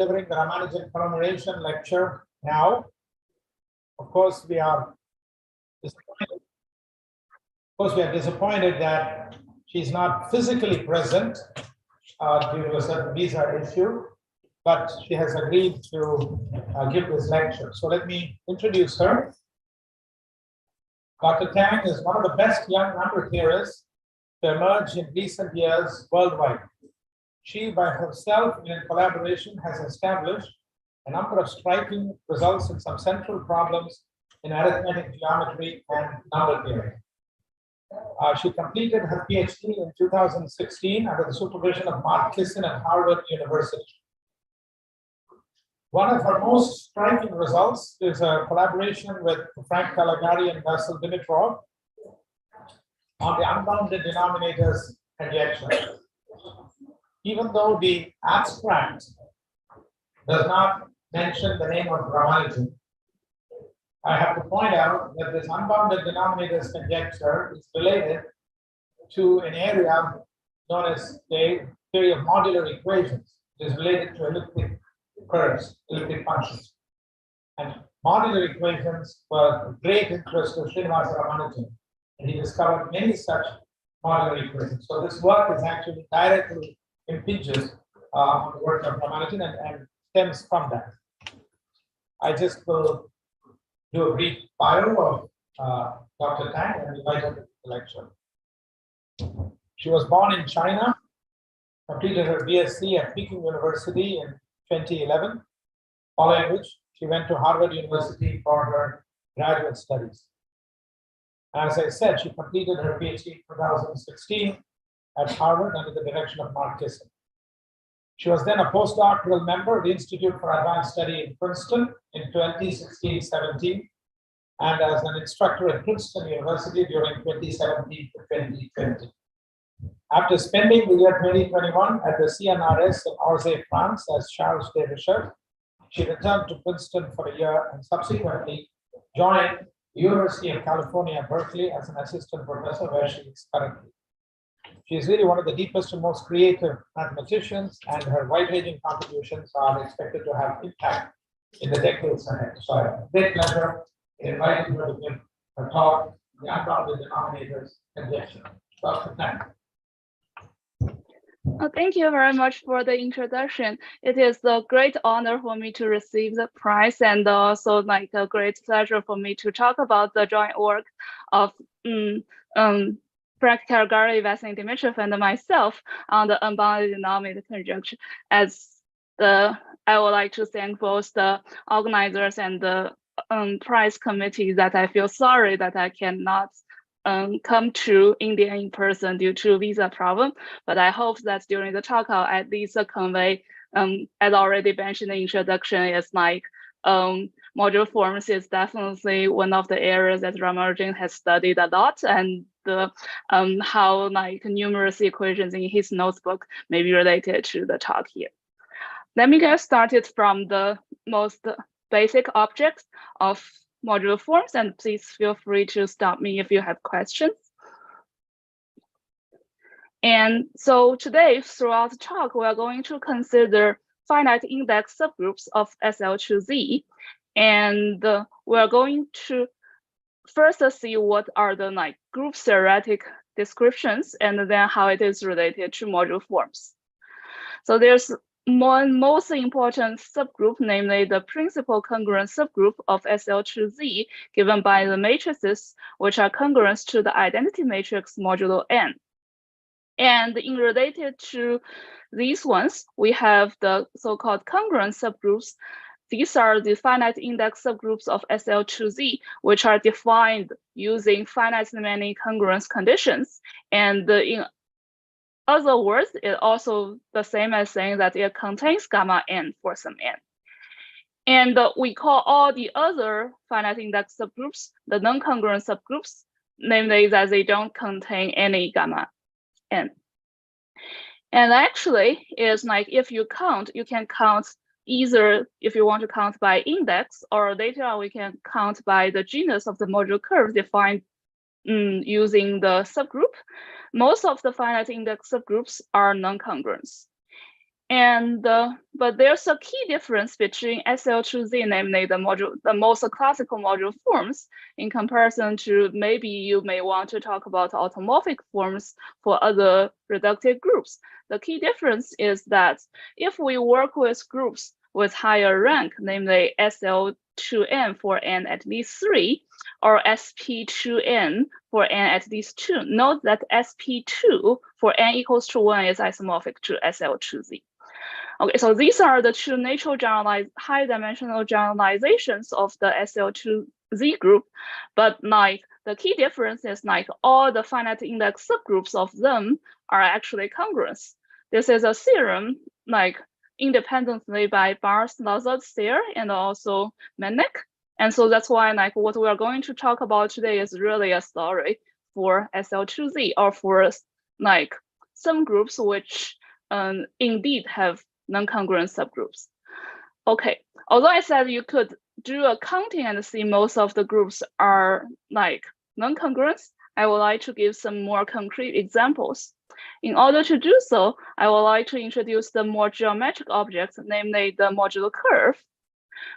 delivering the Ramanujan commemoration lecture now. Of course, we are disappointed that she's not physically present due to a certain visa issue, but she has agreed to give this lecture. So let me introduce her. Dr. Tang is one of the best young number theorists to emerge in recent years worldwide. She, by herself and in collaboration, has established a number of striking results in some central problems in arithmetic geometry and number theory. She completed her PhD in 2016 under the supervision of Mark Kissin at Harvard University. One of her most striking results is a collaboration with Frank Talagari and Vasil Dimitrov on the unbounded denominators conjecture. Even though the abstract does not mention the name of Ramanujan, I have to point out that this unbounded denominators conjecture is related to an area known as the theory of modular equations. It is related to elliptic curves, elliptic functions. And modular equations were of great interest to Srinivasa Ramanujan, and he discovered many such modular equations. So this work is actually directly impinges on the work of Ramanujan and stems from that. I just will do a brief bio of Dr. Tang and invite her to the lecture. She was born in China, completed her BSc at Peking University in 2011, following which she went to Harvard University for her graduate studies. As I said, she completed her PhD in 2016 at Harvard under the direction of Mark Kissin. She was then a postdoctoral member of the Institute for Advanced Study in Princeton in 2016-17 and as an instructor at Princeton University during 2017 to 2020. After spending the year 2021 at the CNRS in Orsay, France as charge de recherche, she returned to Princeton for a year and subsequently joined the University of California, Berkeley as an assistant professor where she is currently. She is really one of the deepest and most creative mathematicians, and her wide-ranging contributions are expected to have impact in the decades ahead. So I have a great pleasure in inviting her to give a talk, the unbounded denominators conjecture. Dr. Tang. Thank you very much for the introduction. It is a great honor for me to receive the prize, and also like a great pleasure for me to talk about the joint work of Frank Talagari, Vasil Dimitrov, and myself on the unbounded denominator conjecture. I would like to thank both the organizers and the prize committee that I feel sorry that I cannot come to India in person due to visa problem, but I hope that during the talk I'll at least convey, as already mentioned in the introduction, is like modular forms is definitely one of the areas that Ramanujan has studied a lot, and the how like numerous equations in his notebook may be related to the talk here. Let me get started from the most basic objects of modular forms, and please feel free to stop me if you have questions. And so today, throughout the talk, we are going to consider finite index subgroups of SL2Z, and we are going to first see what are the like group theoretic descriptions, and then how it is related to modular forms. So there's one most important subgroup, namely the principal congruence subgroup of SL2Z, given by the matrices which are congruent to the identity matrix modulo n. And in related to these ones, we have the so-called congruence subgroups. These are the finite index subgroups of SL2Z, which are defined using finitely many congruence conditions. And in other words, it also the same as saying that it contains gamma n for some n. And we call all the other finite index subgroups the non-congruent subgroups, namely that they don't contain any gamma n. And actually, it's like if you count, you can count either if you want to count by index, or later on we can count by the genus of the modular curve defined using the subgroup. Most of the finite index subgroups are non-congruent. And but there's a key difference between SL2Z, namely the most classical module forms, in comparison to maybe you may want to talk about automorphic forms for other reductive groups. The key difference is that if we work with groups with higher rank, namely SL2n for n at least 3, or SP2n for n at least 2, note that SP2 for n equals to 1 is isomorphic to SL2Z. Okay, so these are the two natural high dimensional generalizations of the SL2Z group, but like the key difference is like all the finite index subgroups of them are actually congruence. This is a theorem like independently by Bars-Lazar's theory and also Mennick. And so that's why like what we are going to talk about today is really a story for SL2Z, or for like some groups which indeed have non-congruent subgroups. Okay, although I said you could do a counting and see most of the groups are like non-congruent, I would like to give some more concrete examples. In order to do so, I would like to introduce the more geometric objects, namely the modular curve.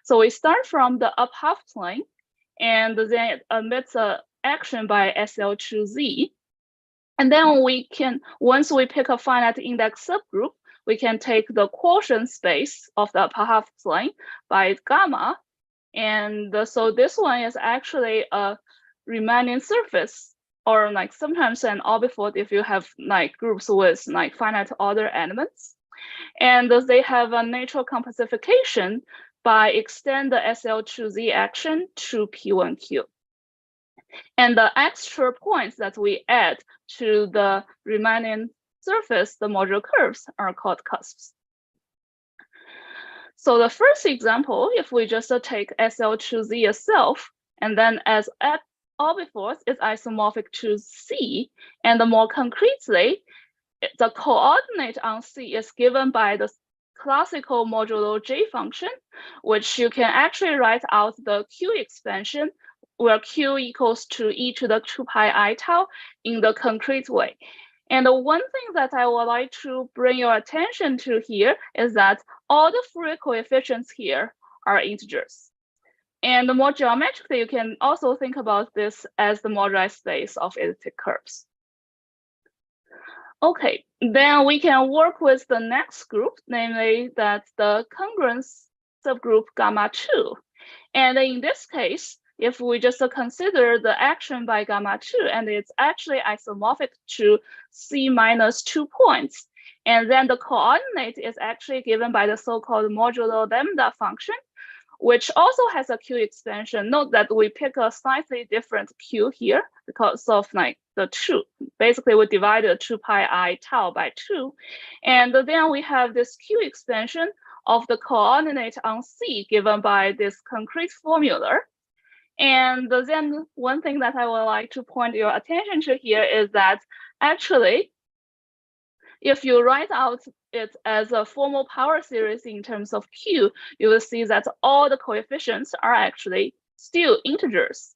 So we start from the up half plane, and then it emits an action by SL2Z. And then we can, once we pick a finite index subgroup, we can take the quotient space of the upper half plane by gamma. And so this one is actually a Riemannian surface, or like sometimes an orbifold if you have like groups with like finite order elements. And they have a natural compacification by extend the SL2Z action to P1Q. And the extra points that we add to the Riemannian surface, the modular curves, are called cusps. So the first example, if we just take SL2Z itself, and then as orbifolds is isomorphic to C, and more concretely, the coordinate on C is given by the classical modulo J function, which you can actually write out the Q expansion, where Q equals to e to the 2 pi I tau in the concrete way. And the one thing that I would like to bring your attention to here is that all the Fourier coefficients here are integers. And more geometrically, you can also think about this as the moduli space of elliptic curves. Okay, then we can work with the next group, namely that the congruence subgroup gamma 2. And in this case, if we just consider the action by gamma 2, and it's actually isomorphic to C minus 2 points, and then the coordinate is actually given by the so-called modulo lambda function, which also has a Q expansion. Note that we pick a slightly different Q here because of like the 2. Basically, we divided 2 pi I tau by 2. And then we have this Q expansion of the coordinate on C given by this concrete formula. And then one thing that I would like to point your attention to here is that actually, if you write out it as a formal power series in terms of Q, you will see that all the coefficients are actually still integers.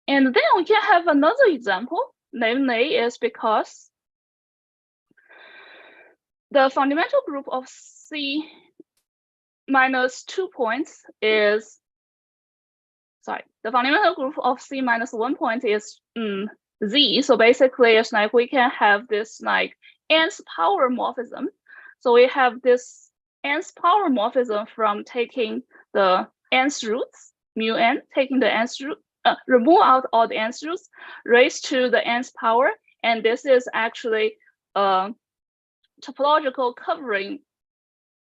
And then we can have another example, namely is because the fundamental group of C minus 2 points is, the fundamental group of C minus 1 point is Z. So basically it's like we can have this like nth power morphism. So we have this nth power morphism from taking the nth roots, mu n, taking the nth root, remove out all the nth roots, raised to the nth power. And this is actually a topological covering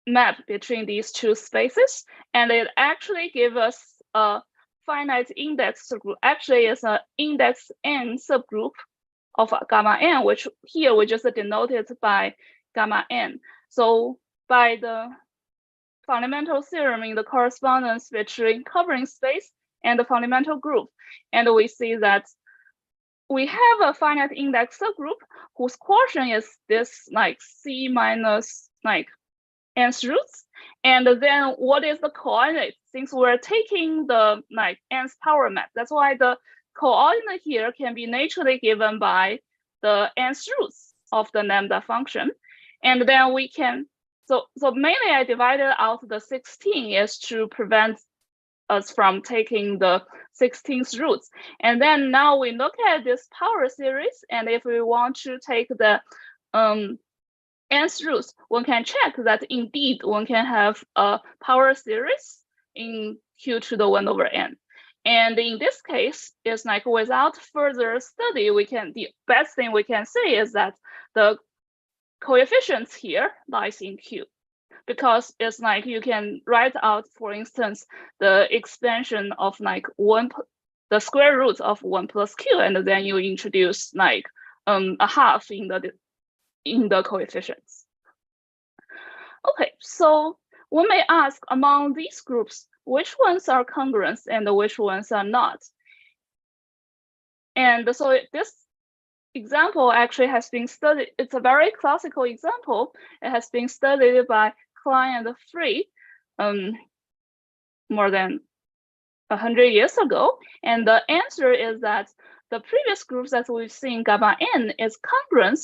map between these two spaces. And it actually gives us a finite index subgroup. Actually, it's an index n subgroup of gamma n, which here we just denoted by gamma n. So by the fundamental theorem in the correspondence between covering space and the fundamental group, and we see that we have a finite index subgroup whose quotient is this like C minus like nth roots. And then what is the coordinate? Since we're taking the like nth power map, that's why the coordinate here can be naturally given by the nth roots of the lambda function. And then we can, so mainly I divided out the 16 is to prevent us from taking the 16th roots. And then now we look at this power series, and if we want to take the nth roots, one can check that indeed one can have a power series in q to the 1 over n. And in this case, it's like without further study, the best thing we can say is that the coefficients here lies in q, because it's like you can write out, for instance, the expansion of like the square root of 1 plus q, and then you introduce like a half in the coefficients. Okay, so one may ask, among these groups, which ones are congruent and which ones are not? And so this example actually has been studied. It's a very classical example. It has been studied by Klein and Free more than 100 years ago. And the answer is that the previous groups that we've seen, gamma n, is congruent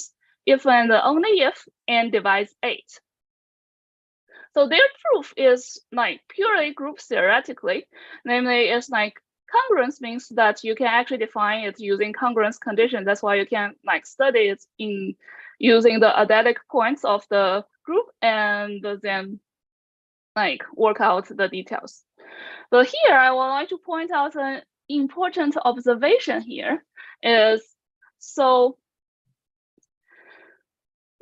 if and only if n divides 8. So their proof is like purely group theoretically, namely it's like congruence means that you can actually define it using congruence conditions. That's why you can like study it in using the adelic points of the group and then like work out the details. But here I would like to point out an important observation here is, so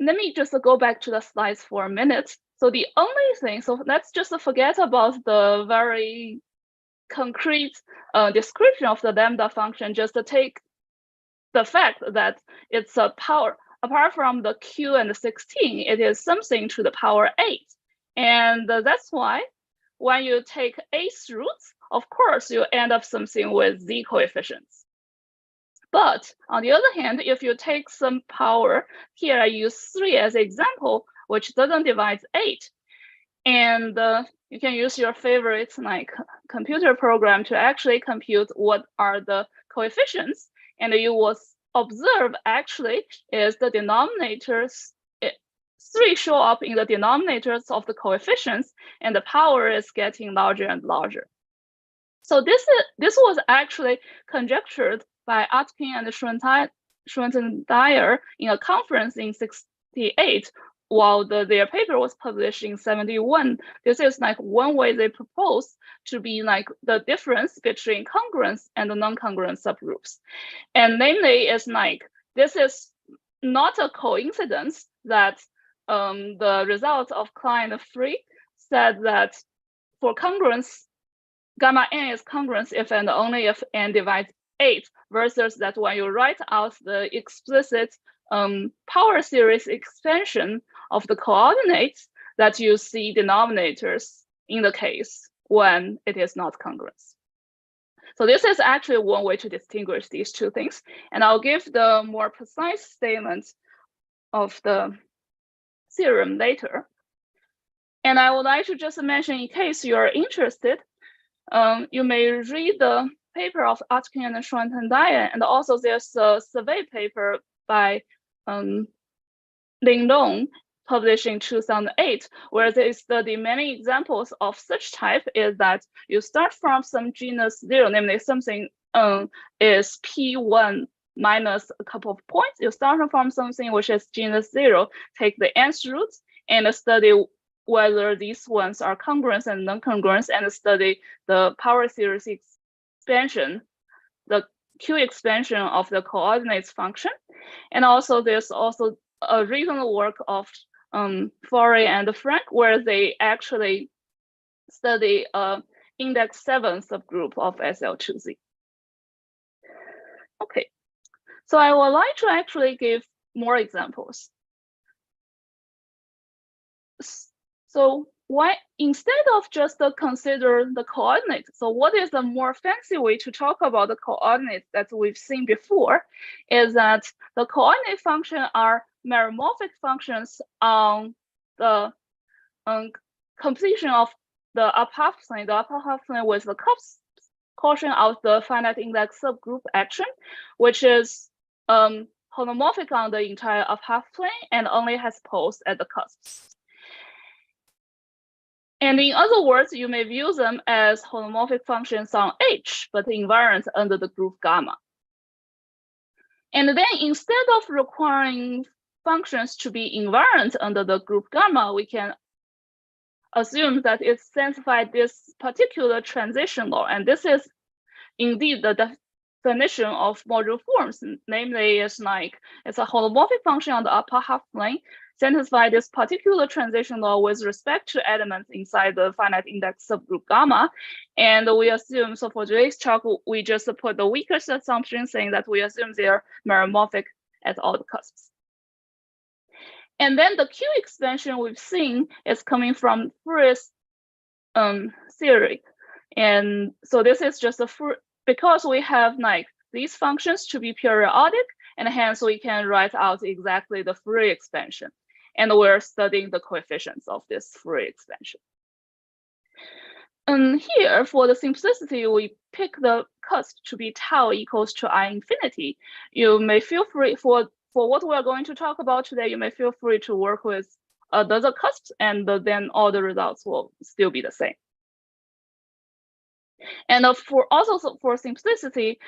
let me just go back to the slides for a minute. So the only thing, so let's just forget about the very concrete description of the lambda function, just to take the fact that it's a power, apart from the q and the 16, it is something to the power 8. And that's why when you take 8th roots, of course, you end up something with z coefficients. But on the other hand, if you take some power, here I use 3 as an example, which doesn't divide 8. And you can use your favorite like computer program to actually compute what are the coefficients. And you will observe actually is the denominators, 3 show up in the denominators of the coefficients, and the power is getting larger and larger. So this was actually conjectured by Atkin and Schwantendyer in a conference in 1968, while their paper was published in 1971. This is like one way they propose to be like the difference between congruence and the non-congruent subgroups. And namely, it's like, this is not a coincidence that the result of Klein and Free said that for congruence, gamma n is congruent if and only if n divides 8, versus that when you write out the explicit power series expansion of the coordinates, that you see denominators in the case when it is not congruent. So this is actually one way to distinguish these two things. And I'll give the more precise statement of the theorem later. And I would like to just mention, in case you're interested, you may read the paper of Atkin and Schwantendyer, and also there's a survey paper by Ling Long, published in 2008, where they study many examples of such type. Is that you start from some genus 0, namely something is P1 minus a couple of points. You start from something which is genus 0, take the nth roots, and study whether these ones are congruent and non-congruent, and study the power series expansion, the Q expansion of the coordinates function. And also there's also a recent work of Forey and Frank, where they actually study index 7 subgroup of SL2Z. Okay, so I would like to actually give more examples. So why, instead of just consider the coordinates, so what is a more fancy way to talk about the coordinates that we've seen before, is that the coordinate function are meromorphic functions on the completion of the upper half plane, with the portion of the finite index subgroup action, which is holomorphic on the entire upper half plane and only has poles at the cusps. And in other words, you may view them as holomorphic functions on H, but invariant under the group gamma. And then instead of requiring functions to be invariant under the group gamma, we can assume that it satisfies this particular transition law. And this is indeed the definition of modular forms. Namely, it's a holomorphic function on the upper half plane, satisfy this particular transition law with respect to elements inside the finite index subgroup gamma. And we assume, so for today's talk, we just put the weakest assumption saying that we assume they're meromorphic at all the cusps. And then the Q expansion we've seen is coming from Fourier's theory. And so this is just because we have these functions to be periodic, and hence we can write out exactly the Fourier expansion. And we're studying the coefficients of this Fourier expansion. And here, for the simplicity, we pick the cusp to be tau equals to I infinity. You may feel free, for what we're going to talk about today, you may feel free to work with the other cusps, and then all the results will still be the same. And for simplicity,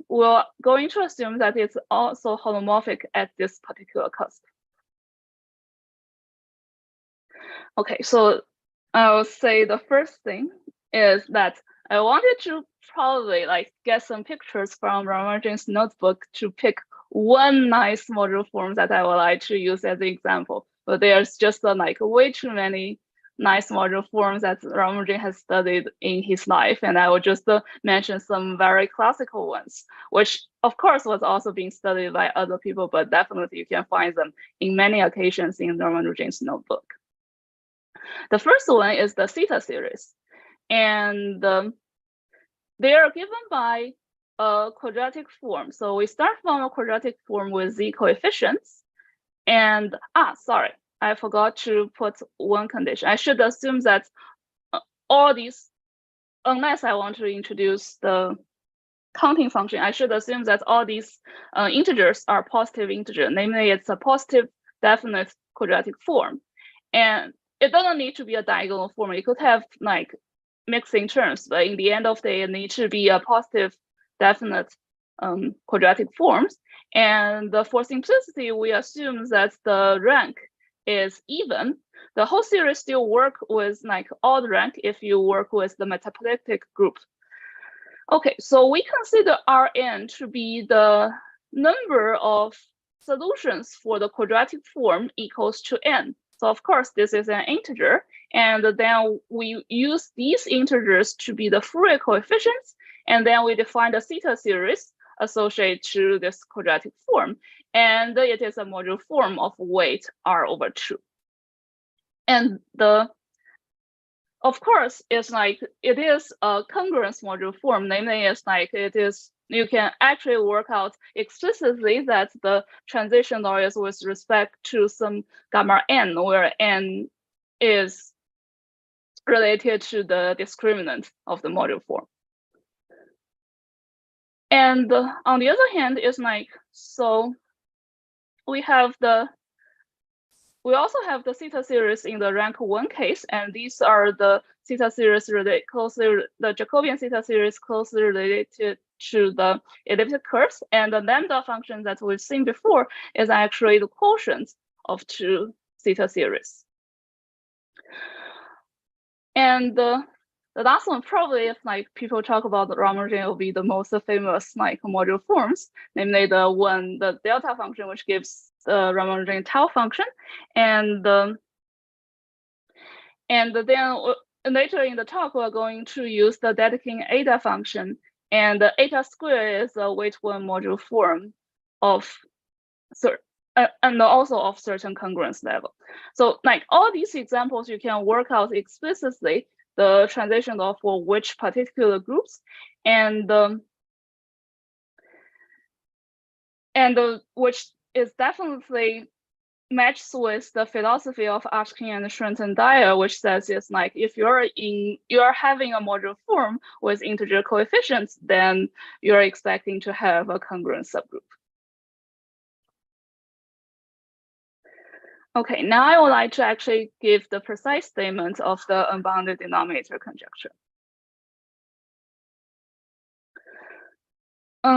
we're going to assume that it's also holomorphic at this particular cusp. Okay, so I'll say the first thing is that I wanted to probably get some pictures from Ramanujan's notebook to pick one nice modular form that I would like to use as an example. But there's just way too many nice modular forms that Ramanujan has studied in his life, and I will just mention some very classical ones, which of course was also being studied by other people, but definitely you can find them in many occasions in Ramanujan's notebook. The first one is the Theta series, and they are given by a quadratic form. So we start from a quadratic form with z coefficients, and sorry, I forgot to put one condition. I should assume that all these, unless I want to introduce the counting function, I should assume that all these integers are positive integers. Namely, it's a positive definite quadratic form. And it doesn't need to be a diagonal form. It could have mixing terms, but in the end of the day, it needs to be a positive definite quadratic forms. And for simplicity, we assume that the rank is even. The whole series still work with odd rank if you work with the metapolitic group. Okay, so we consider Rn to be the number of solutions for the quadratic form equals to n. So of course, this is an integer, and then we use these integers to be the Fourier coefficients, and then we define the Theta series associated to this quadratic form, and it is a modular form of weight R/2. And of course, it's it is a congruence modular form. Namely, it's you can actually work out explicitly that the transition law is with respect to some gamma n, where n is related to the discriminant of the modular form. And on the other hand, it's so we also have the Theta series in the rank 1 case, and these are the Theta series related closely, the Jacobian Theta series closely related to the elliptic curves, and the lambda function that we've seen before is actually the quotient of 2 Theta series. And the last one, probably if people talk about the Ramanujan, will be the most famous modular forms, namely the delta function, which gives the Ramanujan tau function, and then later in the talk we're going to use the Dedekind eta function, and the eta square is a weight 1 modular form of and also of certain congruence level. So all these examples, you can work out explicitly the transition law for which particular groups, and which is definitely matches with the philosophy of Ashkin and Schröten-Dyer, which says it's if you're having a modular form with integer coefficients, then you're expecting to have a congruent subgroup. Okay, now I would like to actually give the precise statement of the unbounded denominator conjecture.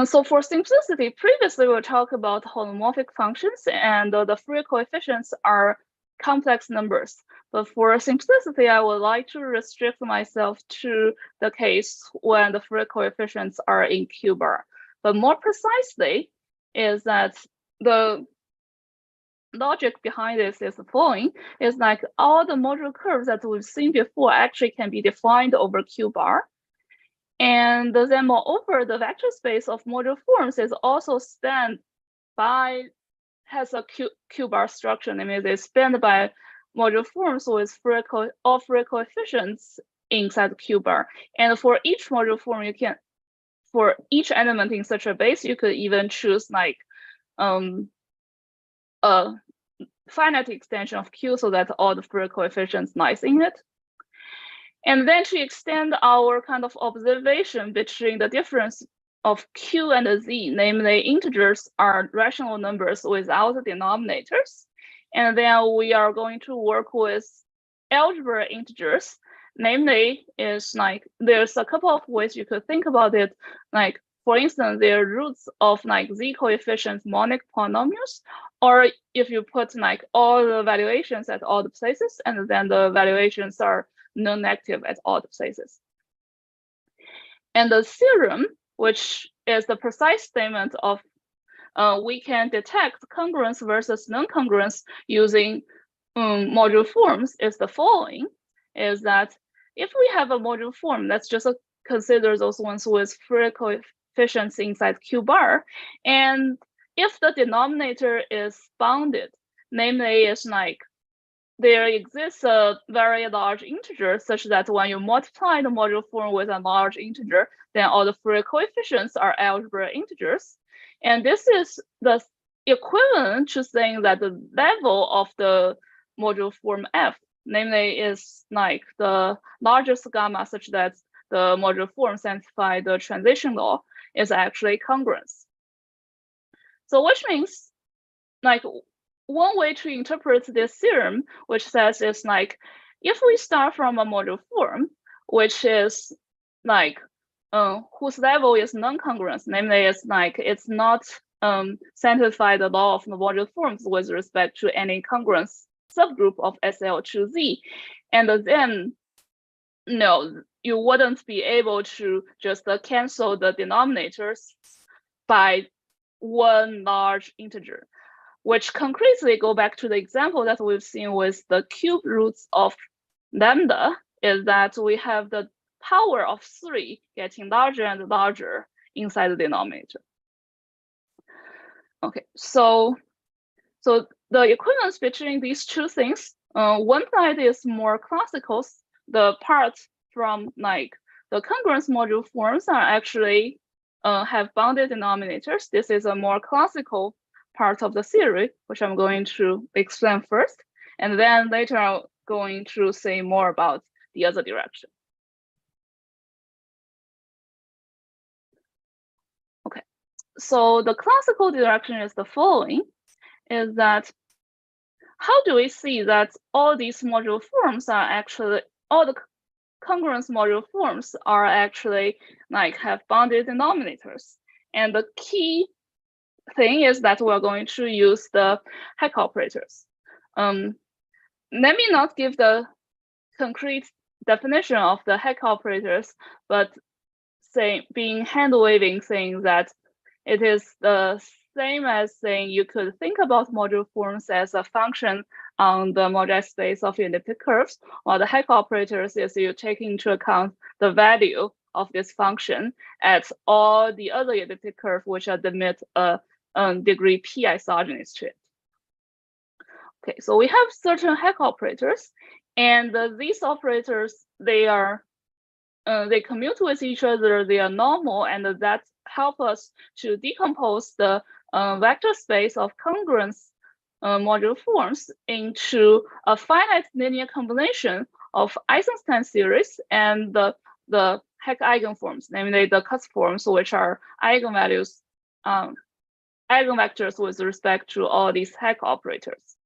So for simplicity, previously we talked about holomorphic functions, and the Fourier coefficients are complex numbers. But for simplicity, I would like to restrict myself to the case when the Fourier coefficients are in Q bar. But more precisely is that the logic behind this is the following: is like all the modular curves that we've seen before actually can be defined over Q bar. And then moreover, the vector space of modular forms is also spanned by, has a Q bar structure, namely they spanned by modular forms with all Fourier coefficients inside Q bar. And for each modular form, you can, for each element in such a base, you could even choose like a finite extension of Q so that all the Fourier coefficients lies in it. And then to extend our kind of observation between the difference of Q and Z, namely integers are rational numbers without denominators. And then we are going to work with algebra integers, namely is like, there's a couple of ways you could think about it. Like, for instance, they're roots of like Z coefficient monic polynomials, or if you put like all the valuations at all the places, and then the valuations are non-negative at all the places. And the theorem, which is the precise statement of we can detect congruence versus non-congruence using modular forms, is the following: is that if we have a modular form, let's just consider those ones with Fourier coefficients inside Q bar, and if the denominator is bounded, namely is like there exists a very large integer such that when you multiply the modular form with a large integer, then all the Fourier coefficients are algebra integers. And this is the equivalent to saying that the level of the modular form F, namely is like the largest gamma such that the modular form satisfies the transition law, is actually congruence. So which means like one way to interpret this theorem, which says it's like, if we start from a modular form, which is like, whose level is non-congruence, namely it's like, it's not satisfy the law of the modular forms with respect to any congruence subgroup of SL2Z. And then, no, you wouldn't be able to just cancel the denominators by one large integer, which concretely go back to the example that we've seen with the cube roots of lambda, is that we have the power of 3 getting larger and larger inside the denominator. Okay, so the equivalence between these two things, one side is more classical. The part from like the congruence modular forms are actually have bounded denominators. This is a more classical part of the theory, which I'm going to explain first, and then later I'm going to say more about the other direction. Okay, so the classical direction is the following: is that how do we see that all these modular forms are actually, all the congruence modular forms are actually like have bounded denominators? And the key thing is that we're going to use the Heck operators. Let me not give the concrete definition of the Heck operators, but being hand-waving, saying that it is the same as saying you could think about modular forms as a function on the moduli space of elliptic curves, while the Heck operators is you take into account the value of this function at all the other elliptic curve which admit a degree p isogenous to it. Okay, so we have certain Heck operators, and these operators, they are they commute with each other, they are normal, and that help us to decompose the vector space of congruence modular forms into a finite linear combination of Eisenstein series and the Heck eigenforms, namely the cusp forms, which are eigenvalues, eigenvectors with respect to all these Heck operators.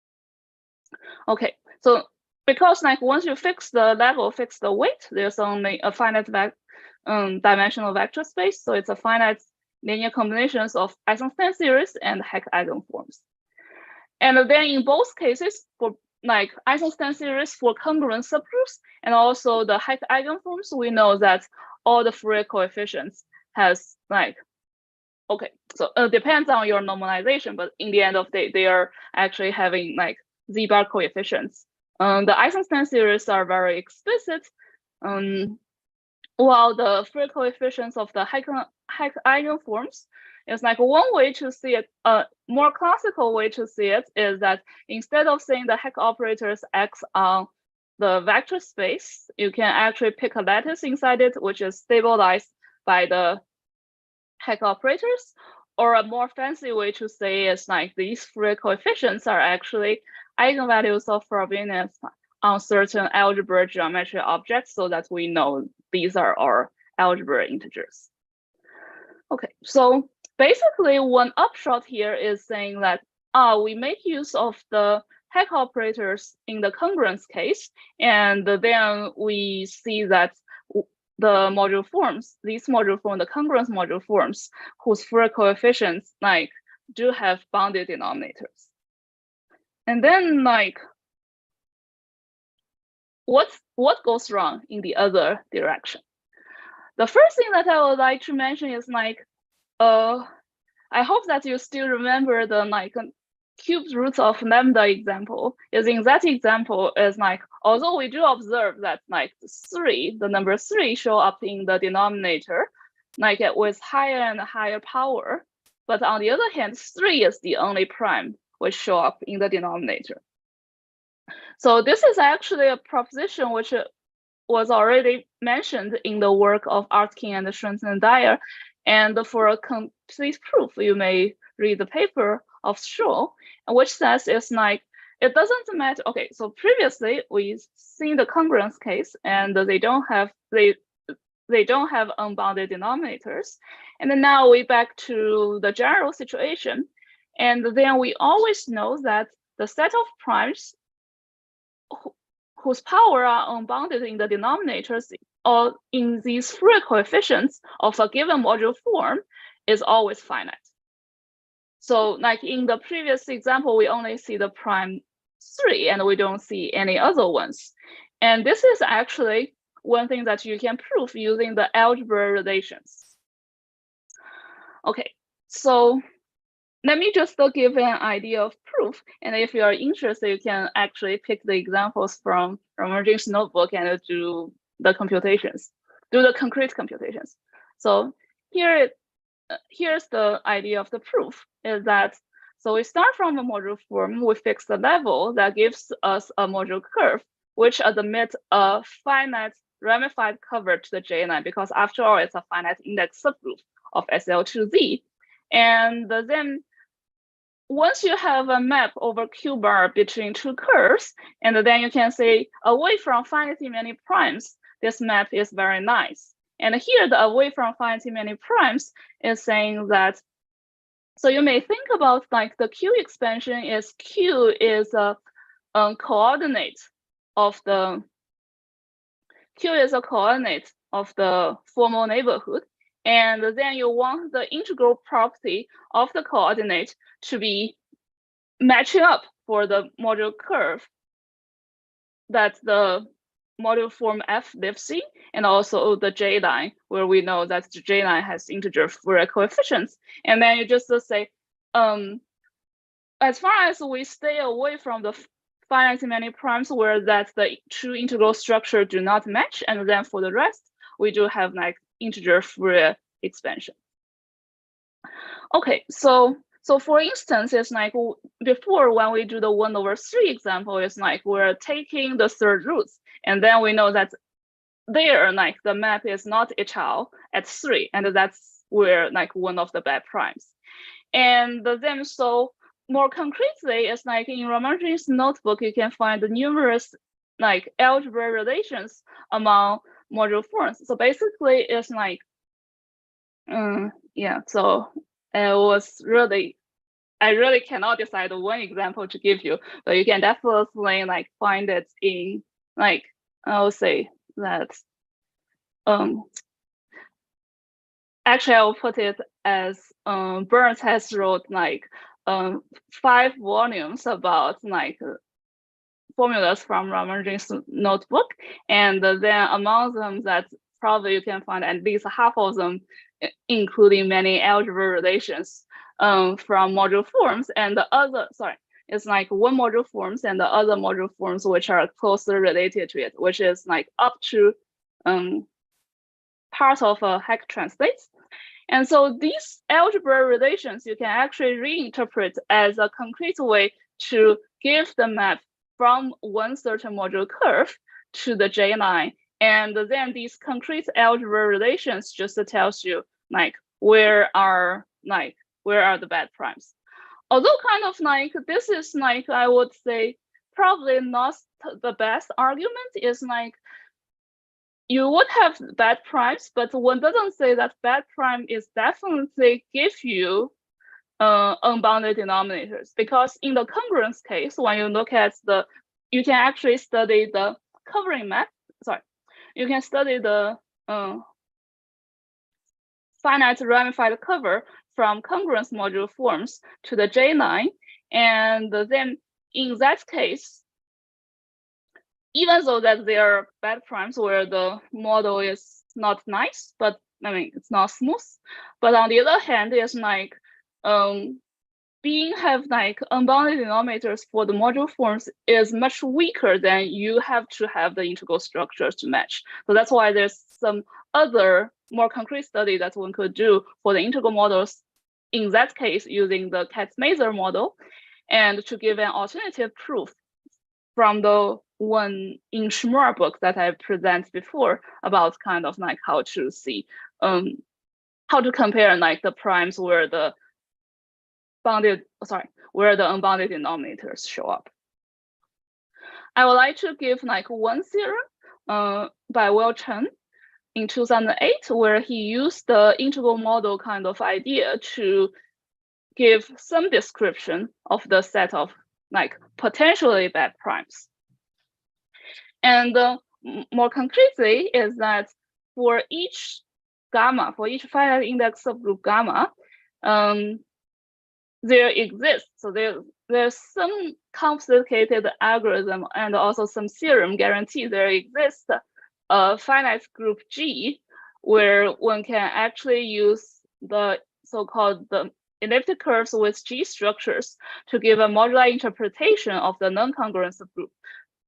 Okay, so because like once you fix the level, fix the weight, there's only a finite dimensional vector space. So it's a finite linear combinations of Eisenstein series and Heck eigenforms. And then in both cases, for like Eisenstein series for congruent subgroups and also the Heck eigenforms, we know that all the Fourier coefficients has like, okay, so it depends on your normalization, but in the end of the day, they are actually having like z-bar coefficients. The Eisenstein series are very explicit, while the Fourier coefficients of the Heck eigenforms is like one way to see it. A more classical way to see it is that instead of saying the Heck operators X on the vector space, you can actually pick a lattice inside it, which is stabilized by the Heck operators. Or a more fancy way to say is like these Fourier coefficients are actually eigenvalues of frobenius on certain algebra geometry objects, so that we know these are our algebra integers. Okay, so basically one upshot here is saying that we make use of the Heck operators in the congruence case, and then we see that the module forms, these module forms, the congruence module forms, whose Fourier coefficients like do have bounded denominators. And then like, what goes wrong in the other direction? The first thing that I would like to mention is like, I hope that you still remember the like cubed roots of lambda example. Is in that example is like, although we do observe that like the number 3 show up in the denominator, like with higher and higher power, but on the other hand, 3 is the only prime which show up in the denominator. So this is actually a proposition which was already mentioned in the work of Artkin and Schrenz and Dyer. And for a complete proof, you may read the paper of Schull, which says it's like, it doesn't matter. Okay, so previously we've seen the congruence case, and they don't have unbounded denominators. And then now we back to the general situation. And then we always know that the set of primes whose power are unbounded in the denominators or in these Fourier coefficients of a given module form is always finite. So like in the previous example, we only see the prime 3 and we don't see any other ones. And this is actually one thing that you can prove using the algebra relations. Okay, so let me just give an idea of proof. And if you are interested, you can actually pick the examples from Ramanujan's notebook and do the computations, do the concrete computations. So here's the idea of the proof is that, so we start from a module form, we fix the level that gives us a module curve, which admits a finite ramified cover to the J line, because after all, it's a finite index subgroup of SL2Z. And then once you have a map over Q bar between two curves, and then you can say away from finitely many primes, this map is very nice. And here the away from finitely many primes is saying that, so you may think about like the Q expansion is Q is a coordinate of the, Q is a coordinate of the formal neighborhood. And then you want the integral property of the coordinate to be matching up for the module curve that the module form F lives in, and also the J line, where we know that the J line has integer Fourier coefficients. And then you just say, as far as we stay away from the finite many primes where that the true integral structure do not match, and then for the rest, we do have like integer Fourier expansion. Okay, so for instance, it's like before when we do the 1/3 example, it's like we're taking the third roots, and then we know that there like the map is not HL at 3, and that's where like one of the bad primes. And then so more concretely, it's like in Ramanujan's notebook, you can find the numerous like algebra relations among module forms. So basically, it's like, yeah. So it was really I really cannot decide one example to give you, but you can definitely like find it in like, I'll say that, actually I'll put it as Burns has wrote like 5 volumes about like formulas from Ramanujan's notebook, and then among them that probably you can find at least half of them, including many algebra relations from module forms, and the other, sorry, it's like one module forms and the other module forms which are closely related to it, which is like up to part of a Heck translates. And so these algebra relations you can actually reinterpret as a concrete way to give the map from one certain module curve to the J line. And then these concrete algebra relations just tells you like where are the bad primes. Although kind of like this is like, I would say probably not the best argument, is like you would have bad primes, but one doesn't say that bad prime is definitely give you unbounded denominators, because in the congruence case, when you look at you can actually study the covering map. Sorry, you can study the finite ramified cover from congruence module forms to the J line, and then in that case, even though that there are bad primes where the model is not nice, but I mean it's not smooth. But on the other hand, it's like being have like unbounded denominators for the module forms is much weaker than you have to have the integral structures to match. So that's why there's some other more concrete study that one could do for the integral models, in that case using the Katz-Maser model, and to give an alternative proof from the one in Shimura book that I presented before about kind of like how to see, how to compare like the primes where the unbounded denominators show up. I would like to give like one theorem by Will Chen in 2008, where he used the integral model kind of idea to give some description of the set of like potentially bad primes. And more concretely is that for each gamma, for each finite index subgroup gamma, there exists, so there's some complicated algorithm and also some theorem guarantee there exists a finite group G, where one can actually use the so-called the elliptic curves with G structures to give a modular interpretation of the non-congruence subgroup,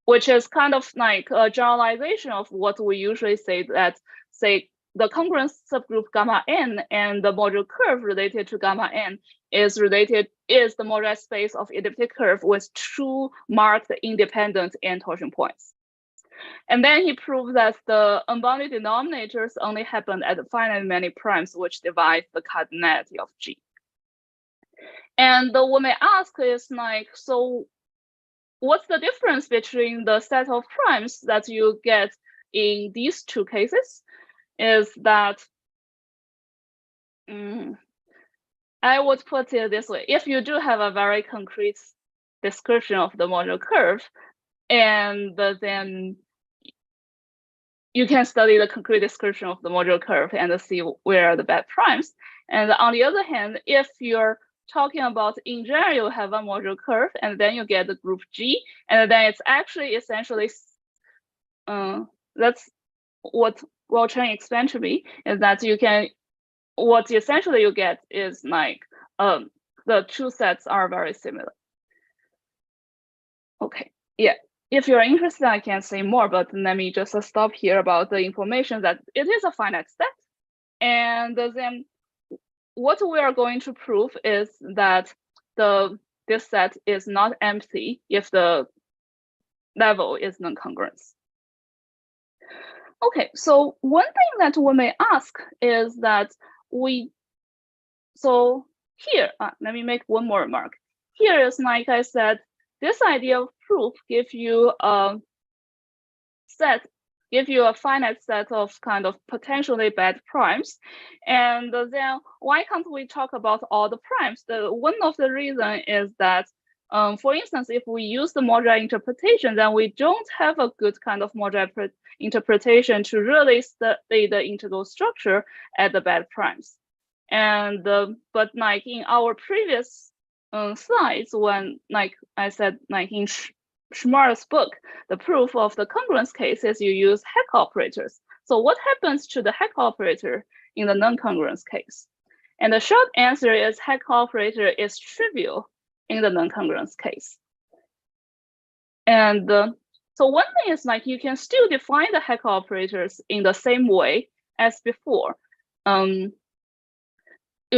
which is kind of like a generalization of what we usually say that, say, the congruence subgroup gamma n and the modular curve related to gamma n is the modular space of elliptic curve with 2 marked independent n torsion points. And then he proved that the unbounded denominators only happen at finite many primes, which divide the cardinality of G. And what may ask is like, so what's the difference between the set of primes that you get in these 2 cases? Is that I would put it this way: if you do have a very concrete description of the modular curve, and then you can study the concrete description of the modular curve and see where are the bad primes. And on the other hand, if you're talking about in general, you have a modular curve and then you get the group G, and then it's actually essentially that's what Will Chen explained to me, is that you can, what essentially you get is like the 2 sets are very similar. Okay, yeah. If you're interested, I can say more, but let me just stop here about the information that it is a finite set. And then what we are going to prove is that this set is not empty if the level is non-congruence. Okay, so one thing that we may ask is that so here, let me make one more remark. Here is, like I said, this idea of proof gives you a set give you a finite set of kind of potentially bad primes. And then why can't we talk about all the primes? One of the reason is that, for instance, if we use the modular interpretation, then we don't have a good kind of modular interpretation to really study the integral structure at the bad primes. And but like in our previous slides, when like I said, like in Schmar's book, the proof of the congruence case is you use Heck operators. So what happens to the Heck operator in the non-congruence case? And the short answer is Heck operator is trivial in the non-congruence case. And so one thing is like you can still define the Heck operators in the same way as before. You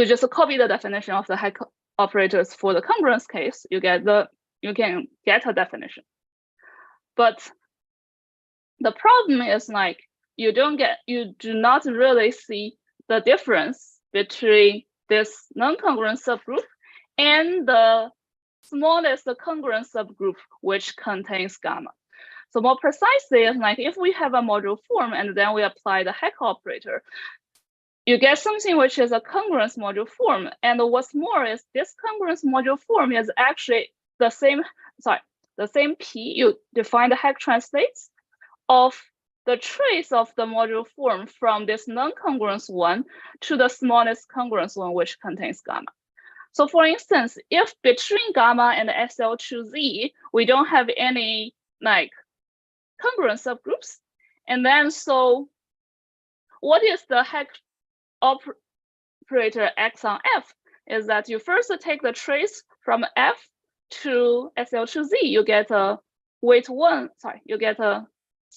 just copy the definition of the Heck operators for the congruence case. You can get a definition. But the problem is like you do not really see the difference between this non-congruent subgroup and the smallest congruent subgroup, which contains gamma. So more precisely, is like if we have a module form and then we apply the Heck operator, you get something which is a congruence module form. And what's more is this congruence module form is actually the same P, you define the Heck translates of the trace of the module form from this non-congruence one to the smallest congruence one, which contains gamma. So for instance, if between gamma and SL2Z, we don't have any like congruent subgroups, and then so what is the Heck operator X on F is that you first take the trace from F to SL2Z, you get a you get a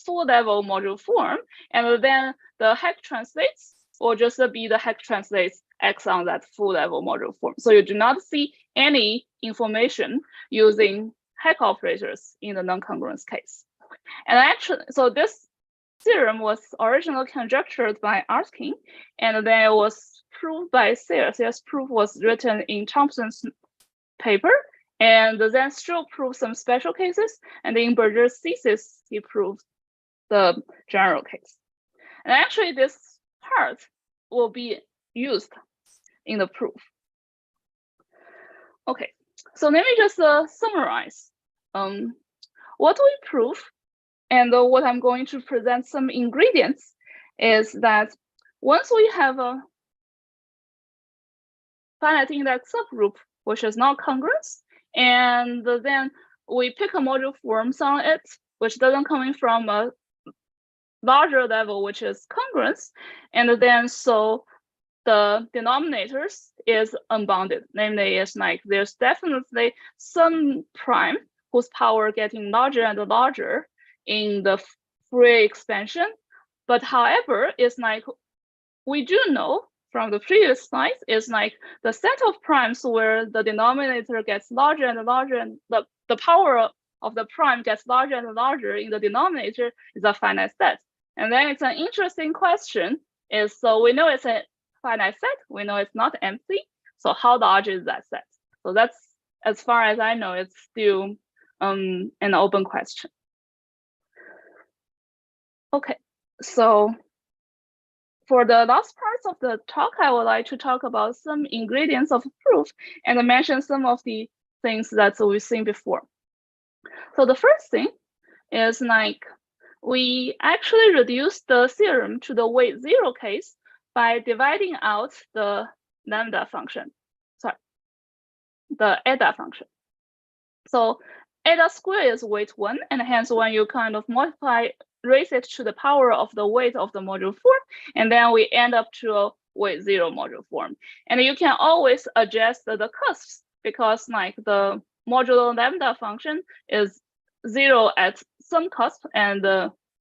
full level module form, and then the Heck translates will just be the Heck translates X on that full level module form. So you do not see any information using Heck operators in the non-congruence case. And actually, so this theorem was originally conjectured by Artkin, and then it was proved by Sayre. Sayre's proof was written in Thompson's paper, and then Stroh proved some special cases, and in Berger's thesis, he proved the general case. And actually, this part will be used in the proof. Okay, so let me just summarize what we prove, and what I'm going to present some ingredients is that once we have a finite index subgroup, which is not congruence, and then we pick a module forms on it, which doesn't come in from a larger level, which is congruence, and then so the denominators is unbounded. Namely, it's like there's definitely some prime whose power getting larger and larger in the Fourier expansion. But however, it's like we do know from the previous slides, is like the set of primes where the denominator gets larger and larger, and the power of the prime gets larger and larger in the denominator is a finite set. And then it's an interesting question is, so we know it's a finite set, we know it's not empty, so how large is that set? So that's, as far as I know, it's still an open question. Okay, so for the last parts of the talk, I would like to talk about some ingredients of proof and mention some of the things that we've seen before. So the first thing is like we actually reduce the theorem to the weight 0 case by dividing out the lambda function, the eta function. So eta squared is weight 1, and hence when you kind of raise it to the power of the weight of the module form, and then we end up to a weight 0 module form. And you can always adjust the cusps because like the modular lambda function is 0 at some cusp and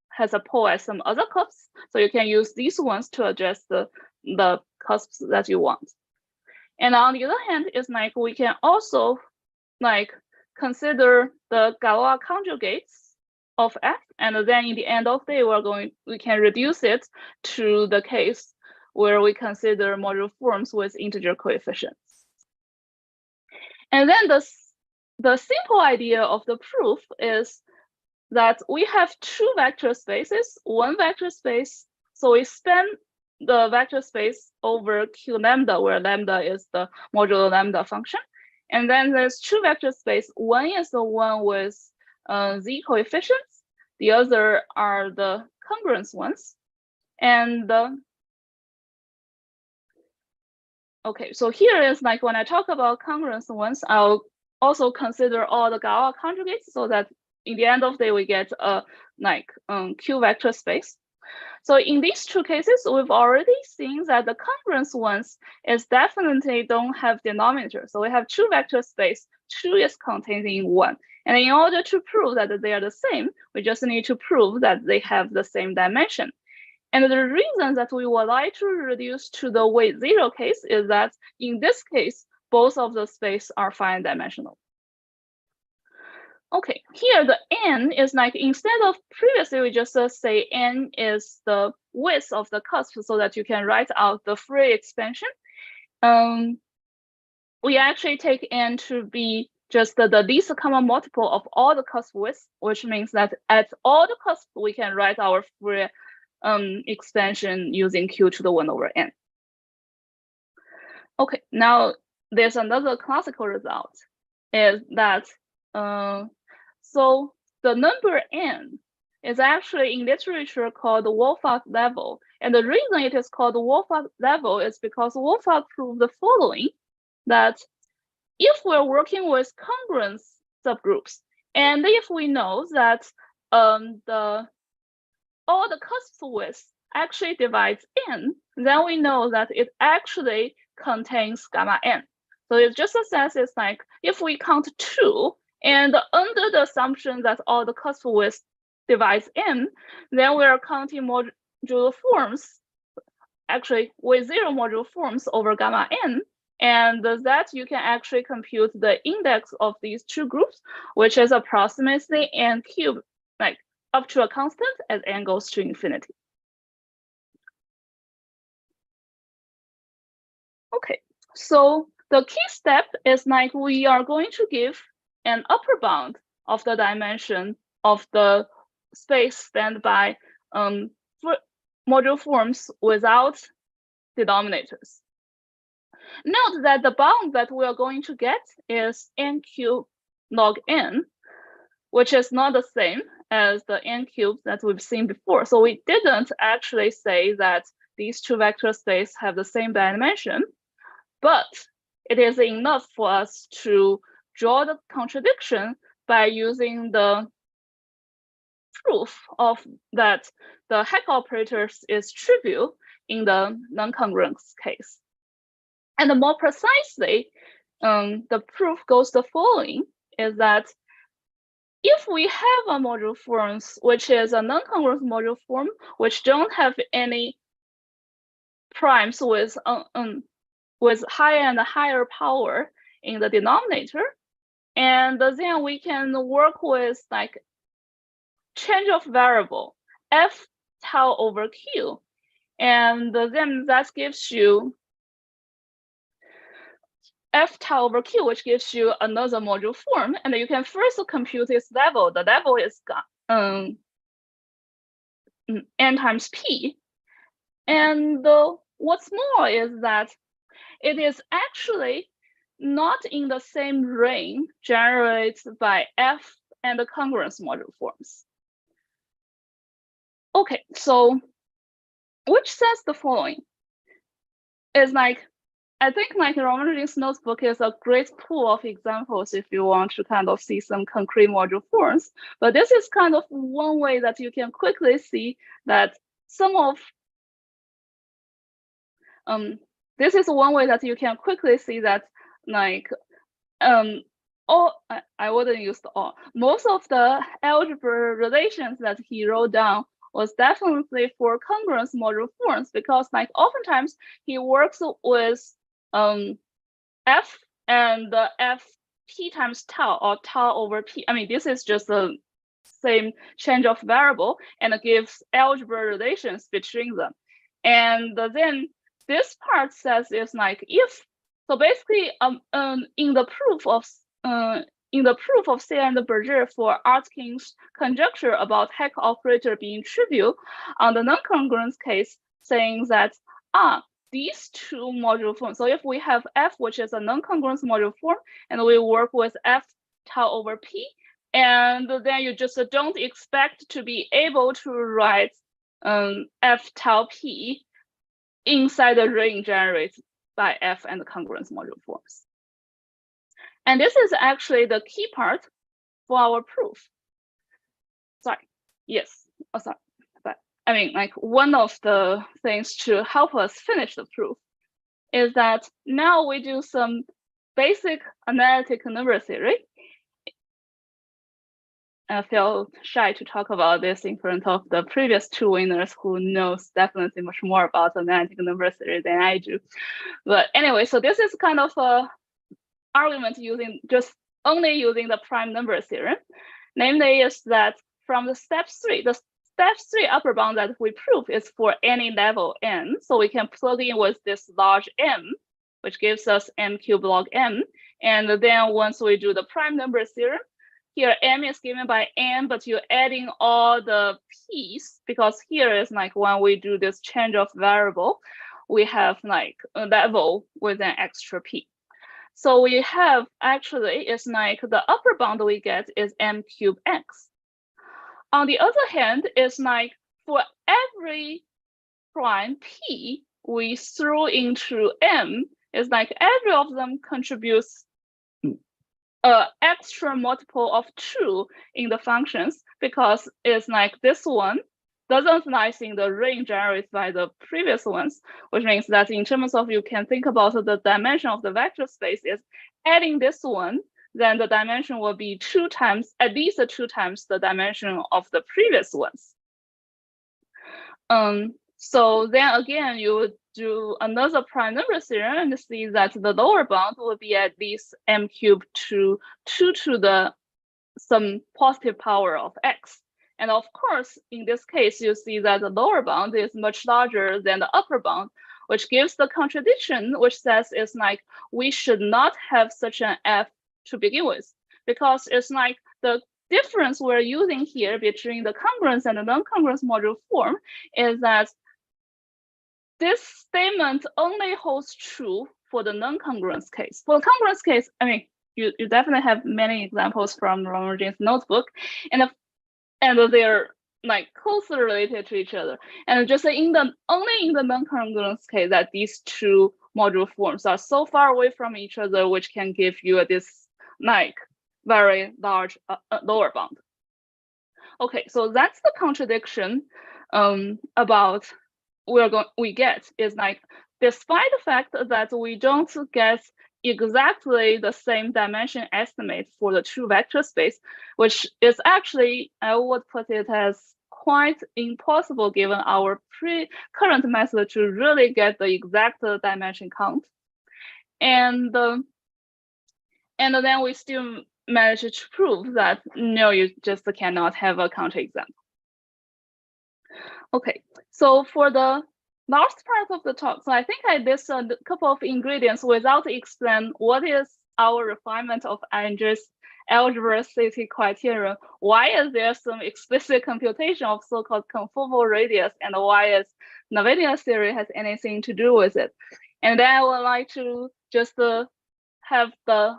has a pole at some other cusps. So you can use these ones to adjust the cusps that you want. And on the other hand, it's like we can also like consider the Galois conjugates of F, and then in the end of the day, we can reduce it to the case where we consider module forms with integer coefficients. And then the simple idea of the proof is that we have two vector spaces, one vector space. So we span the vector space over Q lambda, where lambda is the modular lambda function. And then there's two vector space. One is the one with z coefficients. The other are the congruence ones. And okay, so here is like when I talk about congruence ones, I'll also consider all the Galois conjugates so that in the end of the day, we get a Q vector space. So in these two cases, we've already seen that the congruence ones is definitely don't have denominator. So we have two vector space, two is contained in one. And in order to prove that they are the same, we just need to prove that they have the same dimension. And the reason that we would like to reduce to the weight zero case is that in this case, both of the space are finite dimensional. Okay, here the n is like, instead of previously we just say n is the width of the cusp so that you can write out the Fourier expansion. We actually take n to be just the least common multiple of all the cusp widths, which means that at all the cusps we can write our Fourier expansion using q to the 1 over n. Okay, now there's another classical result, is that so the number n is actually in literature called the Wolfart level. And the reason it is called the Wolfart level is because Wolfart proved the following, that if we're working with congruence subgroups, and if we know that all the cusp width actually divides n, then we know that it actually contains gamma n. So it just says it's like, if we count 2, and under the assumption that all the cusp width divides n, then we're counting modular forms, actually with zero modular forms over gamma n, and that you can actually compute the index of these two groups, which is approximately n cubed, like up to a constant as n goes to infinity. Okay, so the key step is like, we are going to give an upper bound of the dimension of the space spanned by modular forms without denominators. Note that the bound that we are going to get is n cubed log n, which is not the same as the n cubed that we've seen before. So we didn't actually say that these two vector spaces have the same dimension, but it is enough for us to draw the contradiction by using the proof of that the Heck operator is trivial in the non-congruence case. And more precisely, the proof goes the following, is that if we have a modular forms, which is a non-congruent modular form, which don't have any primes with higher and higher power in the denominator, and then we can work with like change of variable f tau over q, and then that gives you f tau over q, which gives you another modular form, and you can first compute its level. The level is n times p, and what's more is that it is actually not in the same range generated by f and the congruence modular forms. Okay, so which says the following, is like, I think like Ramanujan's notebook is a great pool of examples if you want to kind of see some concrete modular forms. But this is kind of one way that you can quickly see that some of this is one way that you can quickly see that like I wouldn't use the all. Most of the algebra relations that he wrote down was definitely for congruence modular forms, because like oftentimes he works with f and the f p times tau, or tau over p. I mean, this is just the same change of variable, and it gives algebra relations between them. And then this part says is like, if so basically in the proof of in the proof of Say and Berger for Artking's conjecture about Heck operator being trivial on the non-congruence case, saying that these two module forms. So if we have F, which is a non-congruence module form, and we work with F tau over P, and then you just don't expect to be able to write F tau P inside the ring generated by F and the congruence module forms. And this is actually the key part for our proof. Sorry, yes, sorry. But I mean, like one of the things to help us finish the proof is that now we do some basic analytic number theory. I feel shy to talk about this in front of the previous two winners who knows definitely much more about analytic number theory than I do. But anyway, so this is kind of a argument using only using the prime number theorem. Namely is that from the step 3 upper bound that we prove is for any level n. So we can plug in with this large M, which gives us m cubed log m. And then once we do the prime number theorem, here m is given by n, but you're adding all the p's, because here is like when we do this change of variable, we have like a level with an extra p. So we have actually, it's like the upper bound we get is m cubed x. On the other hand, it's like for every prime p we throw into m, it's like every of them contributes extra multiple of 2 in the functions, because it's like this one doesn't lie in the ring generated by the previous ones, which means that in terms of you can think about the dimension of the vector space is adding this one, then the dimension will be at least 2 times the dimension of the previous ones. So then again, you would do another prime number theorem and see that the lower bound will be at least m cubed to 2 to some positive power of x. And of course, in this case, you see that the lower bound is much larger than the upper bound, which gives the contradiction, which says it's like we should not have such an f to begin with, because it's like the difference we're using here between the congruence and the non-congruence module form is that this statement only holds true for the non-congruence case. For the congruence case, I mean, you definitely have many examples from Ramanujan's notebook, and they're like closely related to each other. And just only in the non-congruence case that these two module forms are so far away from each other, which can give you this like very large lower bound. Okay, so that's the contradiction about we get is like, despite the fact that we don't get exactly the same dimension estimate for the two vector space, which is actually, I would put it as quite impossible given our current method to really get the exact dimension count. And then we still managed to prove that no, you just cannot have a counterexample. Okay, so for the last part of the talk, so I think I listed a couple of ingredients without explaining what is our refinement of Einger's algebraicity criterion. Why is there some explicit computation of so-called conformal radius, and why is Navedian theory has anything to do with it? And then I would like to just have the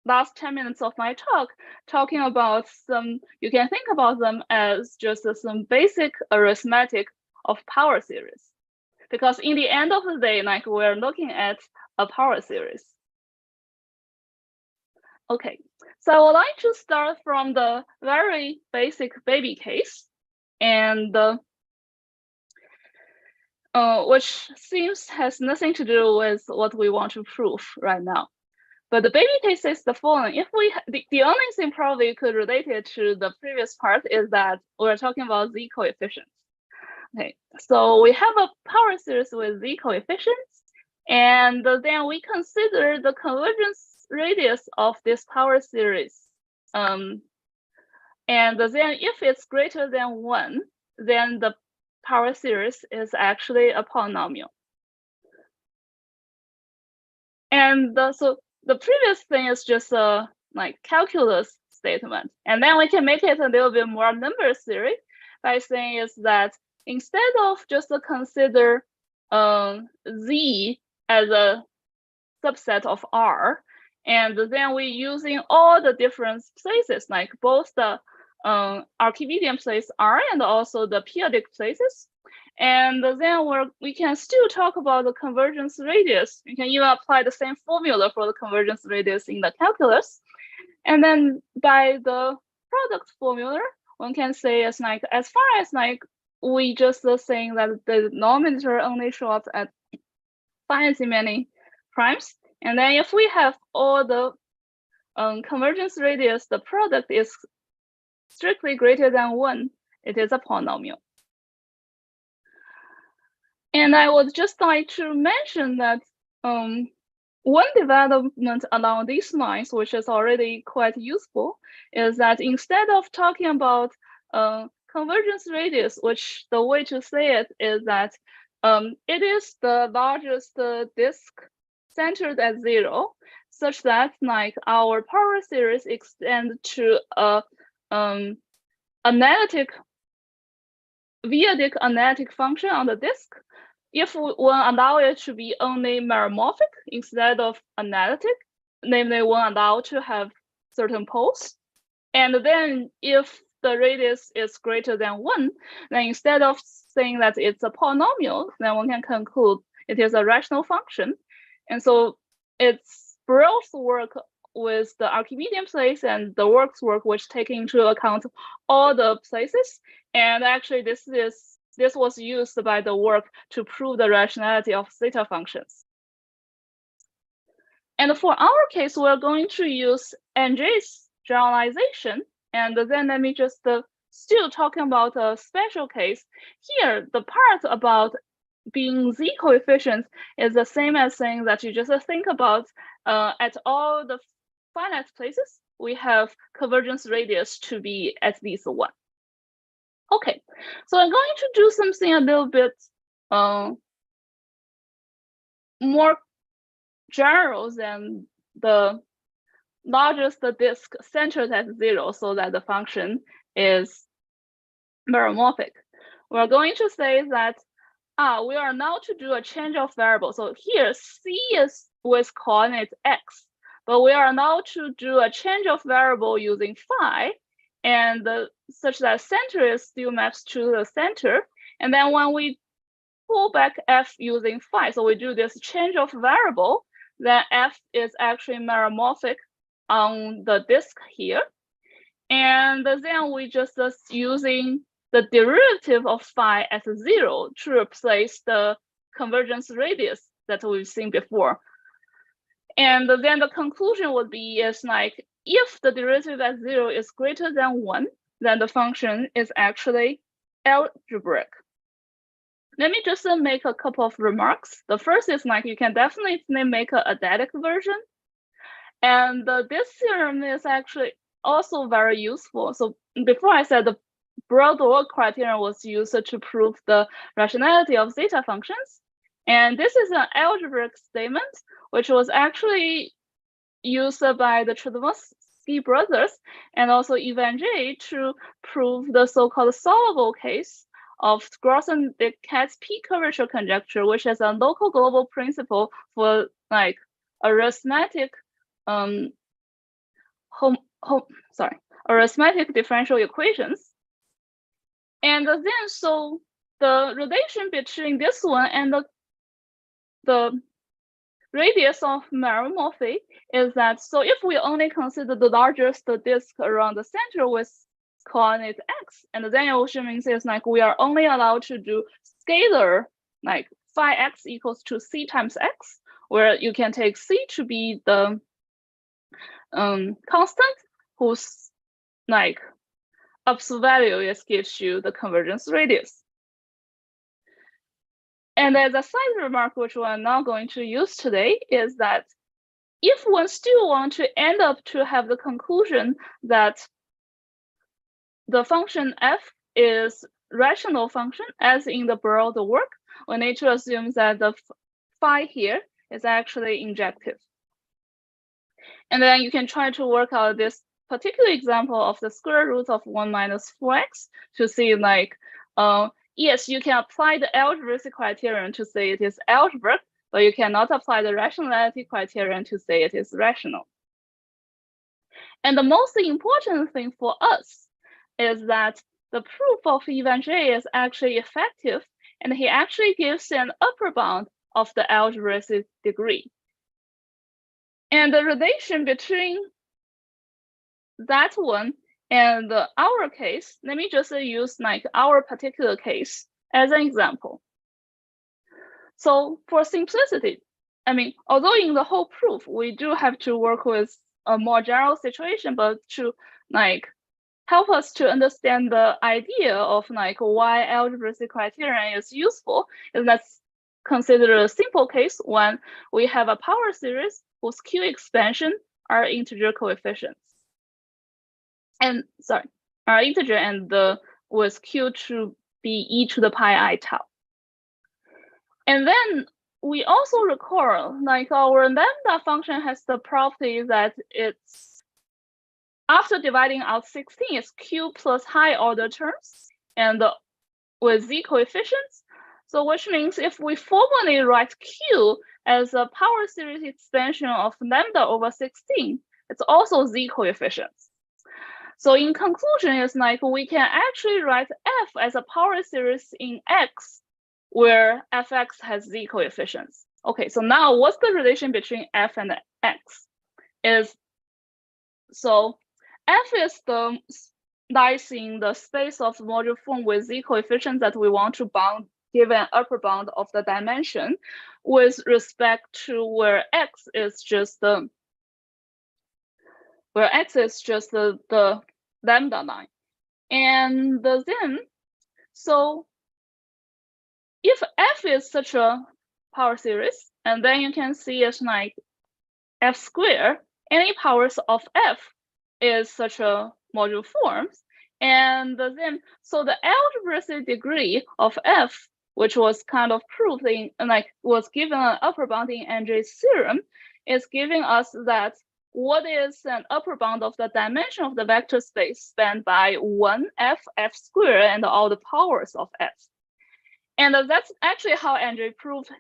last 10 minutes of my talk talking about some, you can think about them as just some basic arithmetic of power series. Because in the end of the day, like we're looking at a power series. Okay, so I would like to start from the very basic baby case, and which seems has nothing to do with what we want to prove right now. But the baby case is the following. If we, the only thing probably could relate it to the previous part is that we're talking about z coefficients. Okay, so we have a power series with z coefficients, and then we consider the convergence radius of this power series. And then if it's greater than 1, then the power series is actually a polynomial. And so the previous thing is just like calculus statement. And then we can make it a little bit more number theory by saying is that instead of just consider Z as a subset of R, and then we're using all the different places, like both the Archimedean place R and also the periodic places. And then we can still talk about the convergence radius. You can even apply the same formula for the convergence radius in the calculus. And then by the product formula, one can say as far as we just saying that the denominator only show up at finitely many primes. And then if we have all the convergence radius, the product is strictly greater than 1, it is a polynomial. And I would just like to mention that one development along these lines, which is already quite useful, is that instead of talking about convergence radius, which the way to say it is that it is the largest disk centered at 0, such that our power series extend to a periodic analytic function on the disk. If one allow it to be only meromorphic instead of analytic, namely one allow to have certain poles, and then if the radius is greater than 1, then instead of saying that it's a polynomial, then one can conclude it is a rational function. And so it's both work with the Archimedean place and the works work which take into account all the places. And actually this was used by the work to prove the rationality of theta functions. And for our case, we're going to use NJ's generalization. And then let me just still talking about a special case. Here, the part about being Z coefficients is the same as saying that you just think about at all the finite places, we have convergence radius to be at least 1. Okay, so I'm going to do something a little bit more general than the largest disk centered at 0, so that the function is meromorphic. We're going to say that we are now to do a change of variable. So here C is with coordinate x, but we are now to do a change of variable using phi, and such that center is still maps to the center. And then when we pull back f using phi, so we do this change of variable, then f is actually meromorphic on the disk here. And then we just using the derivative of phi as 0 to replace the convergence radius that we've seen before. And then the conclusion would be is if the derivative at 0 is greater than 1, then the function is actually algebraic. Let me just make a couple of remarks. The first is you can definitely make an adelic version. And this theorem is actually also very useful. So before I said the broad work criterion was used to prove the rationality of zeta functions. And this is an algebraic statement, which was actually used by the Chudovsky brothers and also Ivan J to prove the so-called solvable case of Grothendieck-Katz p curvature conjecture, which is a local global principle for arithmetic arithmetic differential equations. And then so the relation between this one and the radius of meromorphy is that, so if we only consider the largest disk around the center with coordinate x, and then which means is we are only allowed to do scalar phi x equals to c times x, where you can take c to be the constant whose absolute value gives you the convergence radius. And as a side remark, which we're not going to use today, is that if one still want to end up to have the conclusion that the function f is rational function, as in the broad work, we need to assume that the phi here is actually injective. And then you can try to work out this particular example of the square root of 1 minus 4x to see like, yes, you can apply the algebraic criterion to say it is algebraic, but you cannot apply the rationality criterion to say it is rational. And the most important thing for us is that the proof of even J is actually effective, and he actually gives an upper bound of the algebraic degree. And the relation between that one and our case, let me just use like our particular case as an example. So for simplicity, I mean, although in the whole proof, we do have to work with a more general situation, but to like help us to understand the idea of like why algebraic criterion is useful, is let's consider a simple case when we have a power series whose Q expansion are integer coefficients. And sorry, are integer and with Q to be e to the pi I tau. And then we also recall like our lambda function has the property that it's after dividing out 16, it's Q plus high order terms and with Z coefficients. So which means if we formally write Q as a power series expansion of lambda over 16, it's also Z coefficients. So in conclusion, it's like we can actually write F as a power series in X where Fx has Z coefficients. Okay, so now what's the relation between F and X? So F is the lies in the space of module form with Z coefficients that we want to bound, give an upper bound of the dimension with respect to where X is just the lambda line. And then, so if F is such a power series, and then you can see it's like F squared, any powers of F is such a module forms. And then, so the algebraic degree of F, which was kind of proved in, like was given an upper bound in Andre's theorem, is giving us that what is an upper bound of the dimension of the vector space spanned by 1f, f squared, and all the powers of f. And that's actually how Andre proved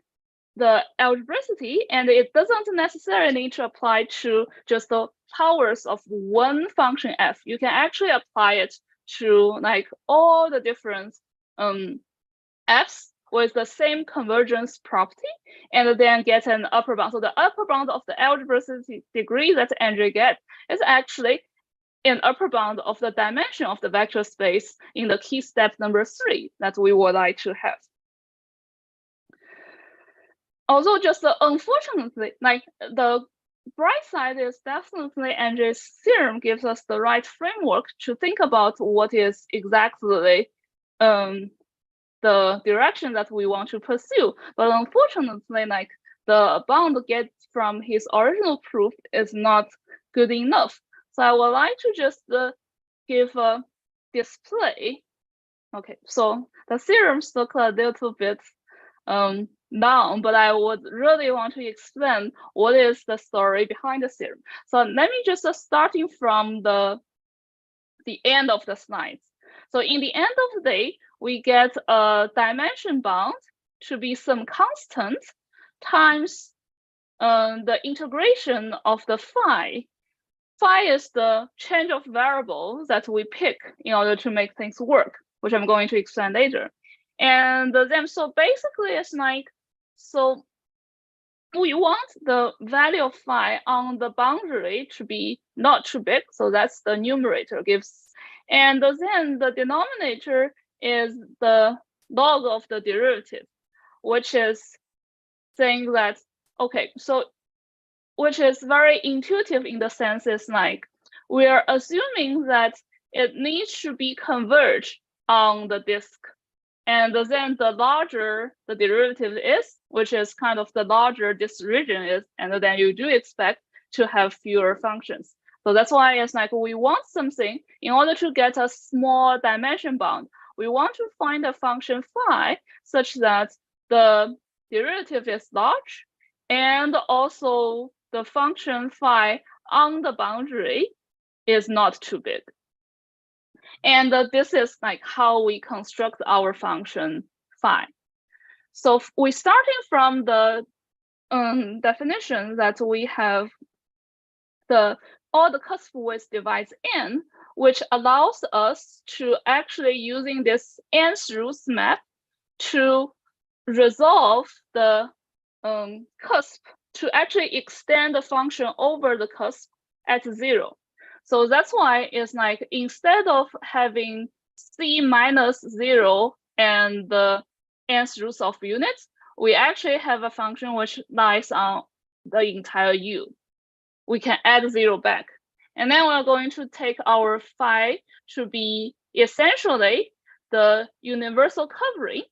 the algebraicity, and it doesn't necessarily need to apply to just the powers of one function f. You can actually apply it to like all the different f's with the same convergence property, and then get an upper bound. So the upper bound of the algebraicity degree that Andre gets is actually an upper bound of the dimension of the vector space in the key step number 3 that we would like to have. Although just unfortunately, like the bright side is definitely Andre's theorem gives us the right framework to think about what is exactly the direction that we want to pursue. But unfortunately, like the bound get from his original proof is not good enough. So I would like to just give a display. Okay, so the theorems look a little bit long, but I would really want to explain what is the story behind the theorem. So let me just starting from the end of the slides. So in the end of the day, we get a dimension bound to be some constant times the integration of the phi. Phi is the change of variable that we pick in order to make things work, which I'm going to explain later. And then, so basically it's like, so we want the value of phi on the boundary to be not too big. So that's the numerator gives. And then the denominator is the log of the derivative, which is saying that, okay, so which is very intuitive in the sense is like, we are assuming that it needs to be converged on the disk. And then the larger the derivative is, which is kind of the larger this region is, and then you do expect to have fewer functions. So that's why it's like we want something in order to get a small dimension bound. We want to find a function phi such that the derivative is large, and also the function phi on the boundary is not too big. And this is like how we construct our function phi. So we're starting from the definition that we have all the cusp width divides n, which allows us to actually using this nth roots map to resolve the cusp to actually extend the function over the cusp at 0. So that's why it's like instead of having c minus 0 and the nth roots of units, we actually have a function which lies on the entire u. We can add 0 back. And then we're going to take our phi to be essentially the universal covering,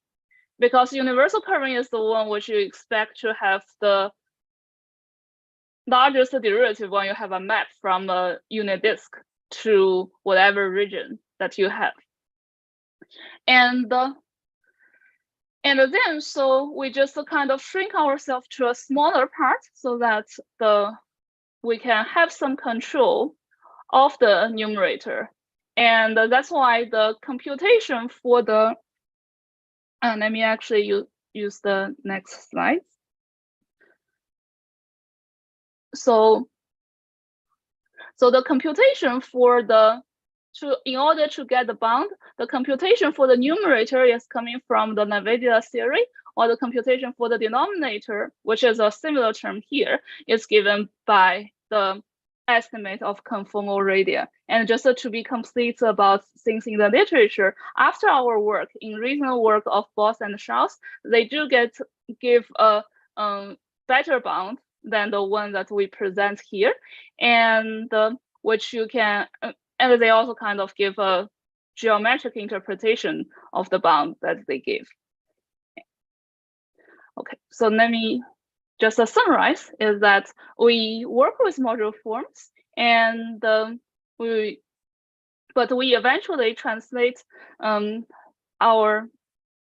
because universal covering is the one which you expect to have the largest derivative when you have a map from a unit disk to whatever region that you have. And then, so we just kind of shrink ourselves to a smaller part so that we can have some control of the numerator. And that's why the computation for the, let me actually use the next slide. So the computation for in order to get the bound, the computation for the numerator is coming from the Theta Series, or the computation for the denominator, which is a similar term here, is given by the estimate of conformal radii. And just to be complete about things in the literature, after our work, in recent work of Boss and Schaus, they do give a better bound than the one that we present here, and which you can, and they also kind of give a geometric interpretation of the bound that they give. Okay, so let me just summarize is that we work with modular forms, and we eventually translate our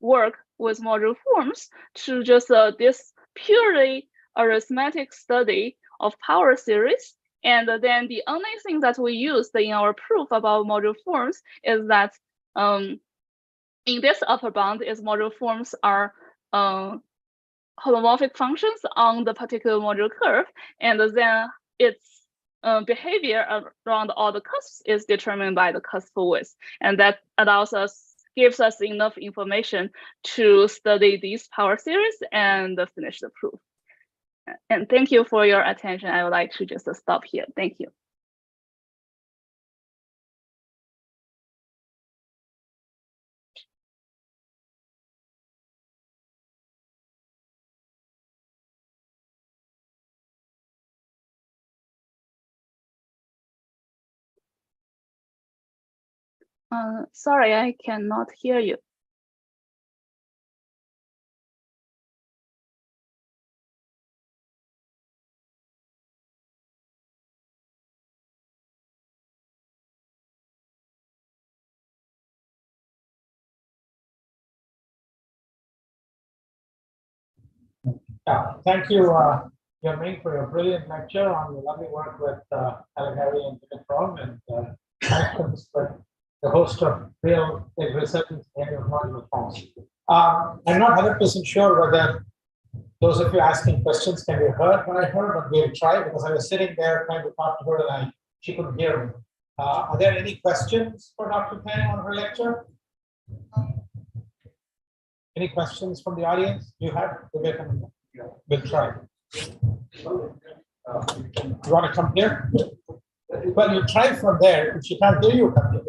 work with modular forms to just this purely arithmetic study of power series. And then the only thing that we used in our proof about modular forms is that in this upper bound is modular forms are holomorphic functions on the particular modular curve, and then its behavior around all the cusps is determined by the cusp width, and that gives us enough information to study these power series and finish the proof. And thank you for your attention. I would like to just stop here. Thank you. Sorry, I cannot hear you. Yeah, thank you, Yaming, for your brilliant lecture on your lovely work with Caligari and Dimitrov, and thanks for the host of real research in modular forms. I'm not 100% sure whether those of you asking questions can be heard by her, but we'll try, because I was sitting there trying to talk to her and she couldn't hear me. Are there any questions for Dr. Peng on her lecture? Any questions from the audience you have? We'll try. You want to come here? Well, you try from there. If she can't hear you, come here.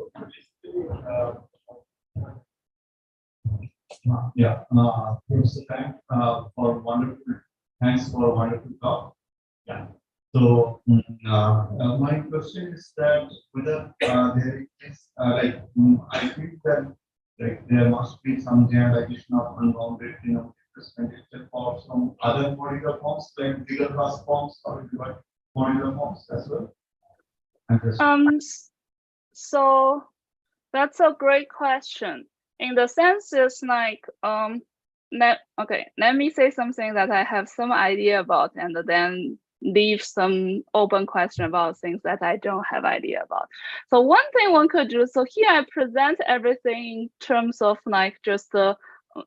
Yeah, Professor Peng, thanks for a wonderful talk. Yeah. So my question is that whether there is I think that there must be some generalization of unbounded denominators for some other modular forms like bigger class forms or modular forms as well. So that's a great question. In the sense, it's like let me say something that I have some idea about, and then leave some open question about things that I don't have idea about. So one thing one could do, so here I present everything in terms of like just the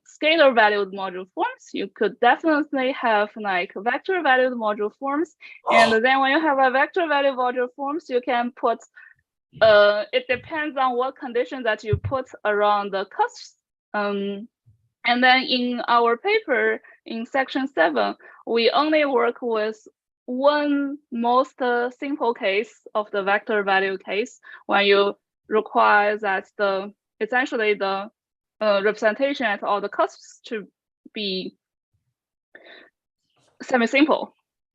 scalar valued module forms. You could definitely have like vector valued module forms. And then when you have a vector valued module forms, you can put, it depends on what condition that you put around the cusps. And then in our paper in section 7, we only work with one most simple case of the vector value case, when you require that the essentially the representation at all the cusps to be semi-simple.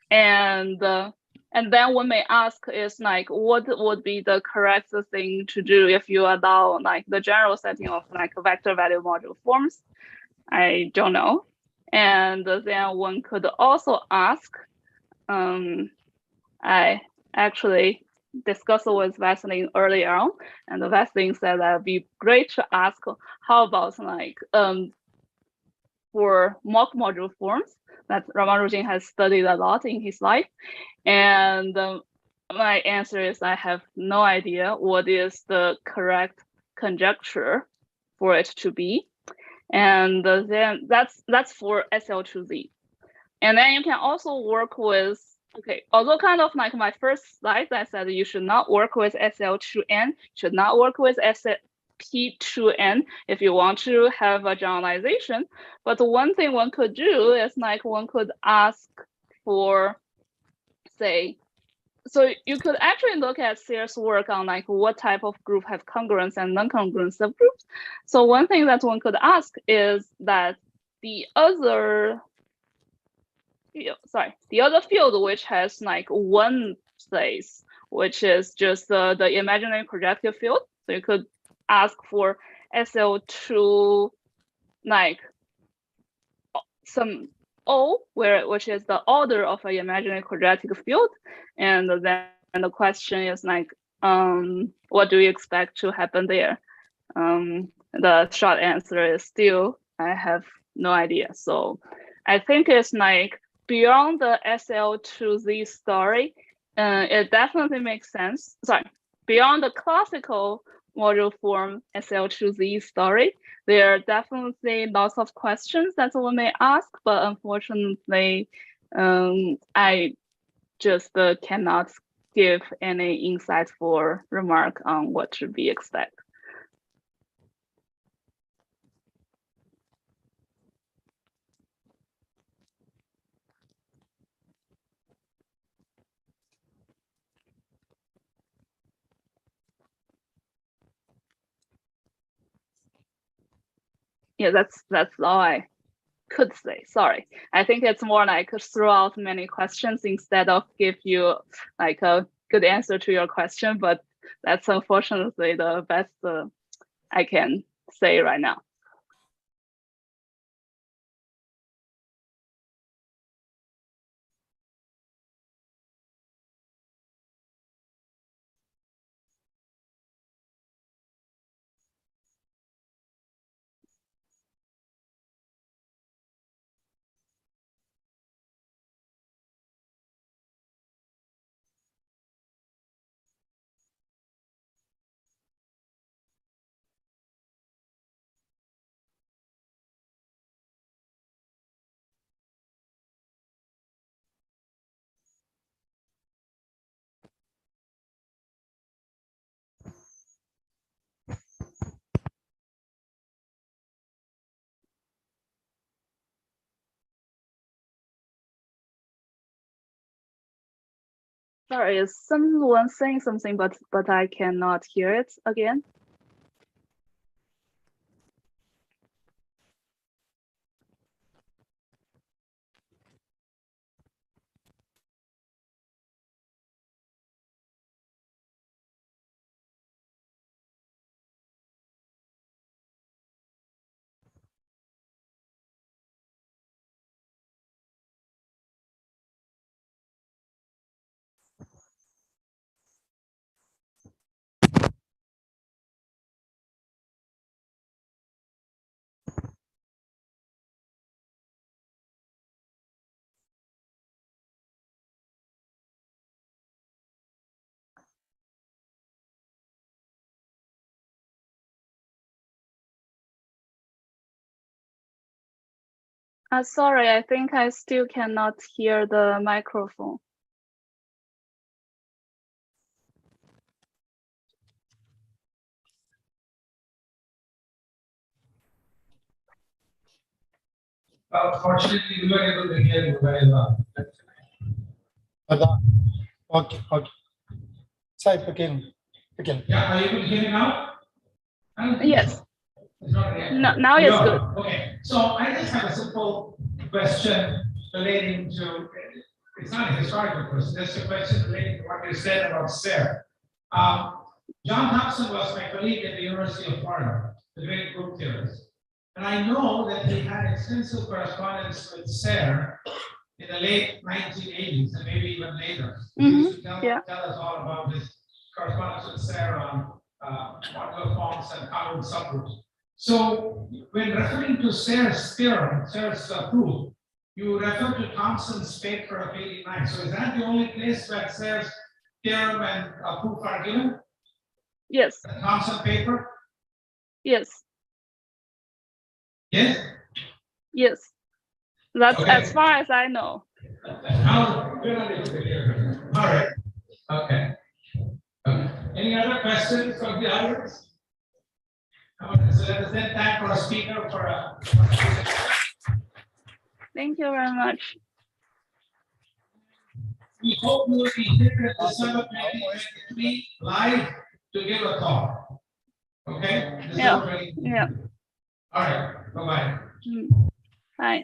And then one may ask is like, what would be the correct thing to do if you allow like the general setting of like vector value module forms? I don't know. And then one could also ask, I actually discussed with Vaseline earlier on, and the Vaseline said that would be great to ask, how about like for mock module forms that Ramanujan has studied a lot in his life. And my answer is I have no idea what is the correct conjecture for it to be. And then that's for SL2Z. And then you can also work with, okay, although kind of like my first slide, I said you should not work with SL2N, should not work with SP2N if you want to have a generalization. But one thing one could do is like one could ask for, say, so you could actually look at Sears' work on like what type of group have congruence and non-congruence subgroups. So one thing that one could ask is that the other field which has like one place, which is just the imaginary projective field. So you could ask for SL2 like some O, which is the order of an imaginary quadratic field. And then the question is like, what do you expect to happen there? The short answer is still, I have no idea. So I think it's like beyond the SL2Z story, it definitely makes sense. Sorry, beyond the classical module form SL2Z story, there are definitely lots of questions that one may ask, but unfortunately, I just cannot give any insightful remark on what should be expected. Yeah, that's all I could say. Sorry, I think it's more like throw out many questions instead of give you like a good answer to your question. But that's unfortunately the best I can say right now. Sorry, is someone saying something, but I cannot hear it again? Sorry, I think I still cannot hear the microphone. Fortunately, we were able to hear you very well. Okay, okay. Side again. Yeah, are you able to hear me now? Yes. It's not yet. No, now it's good. Okay, so I just have a simple question relating to, it's not a historical question, it's a question relating to what you said about SER. John Thompson was my colleague at the University of Florida, the great group theorist. And I know that he had extensive correspondence with SER in the late 1980s and maybe even later. He used to tell us all about this correspondence with SER on modular forms and Congruence subgroups. So when referring to Serre's theorem, Serre's proof, you refer to Thomson's paper of 89. So is that the only place where Serre's theorem and proof are given? Yes. The Thomson paper? Yes. Yes? Yes. That's okay. As far as I know. All right. Okay. Any other questions from the audience? So let us then thank our speaker for a. Thank you very much. We hope you will be here in December 2023 live to give a talk. Okay? Yeah. All right. Bye-bye. Bye.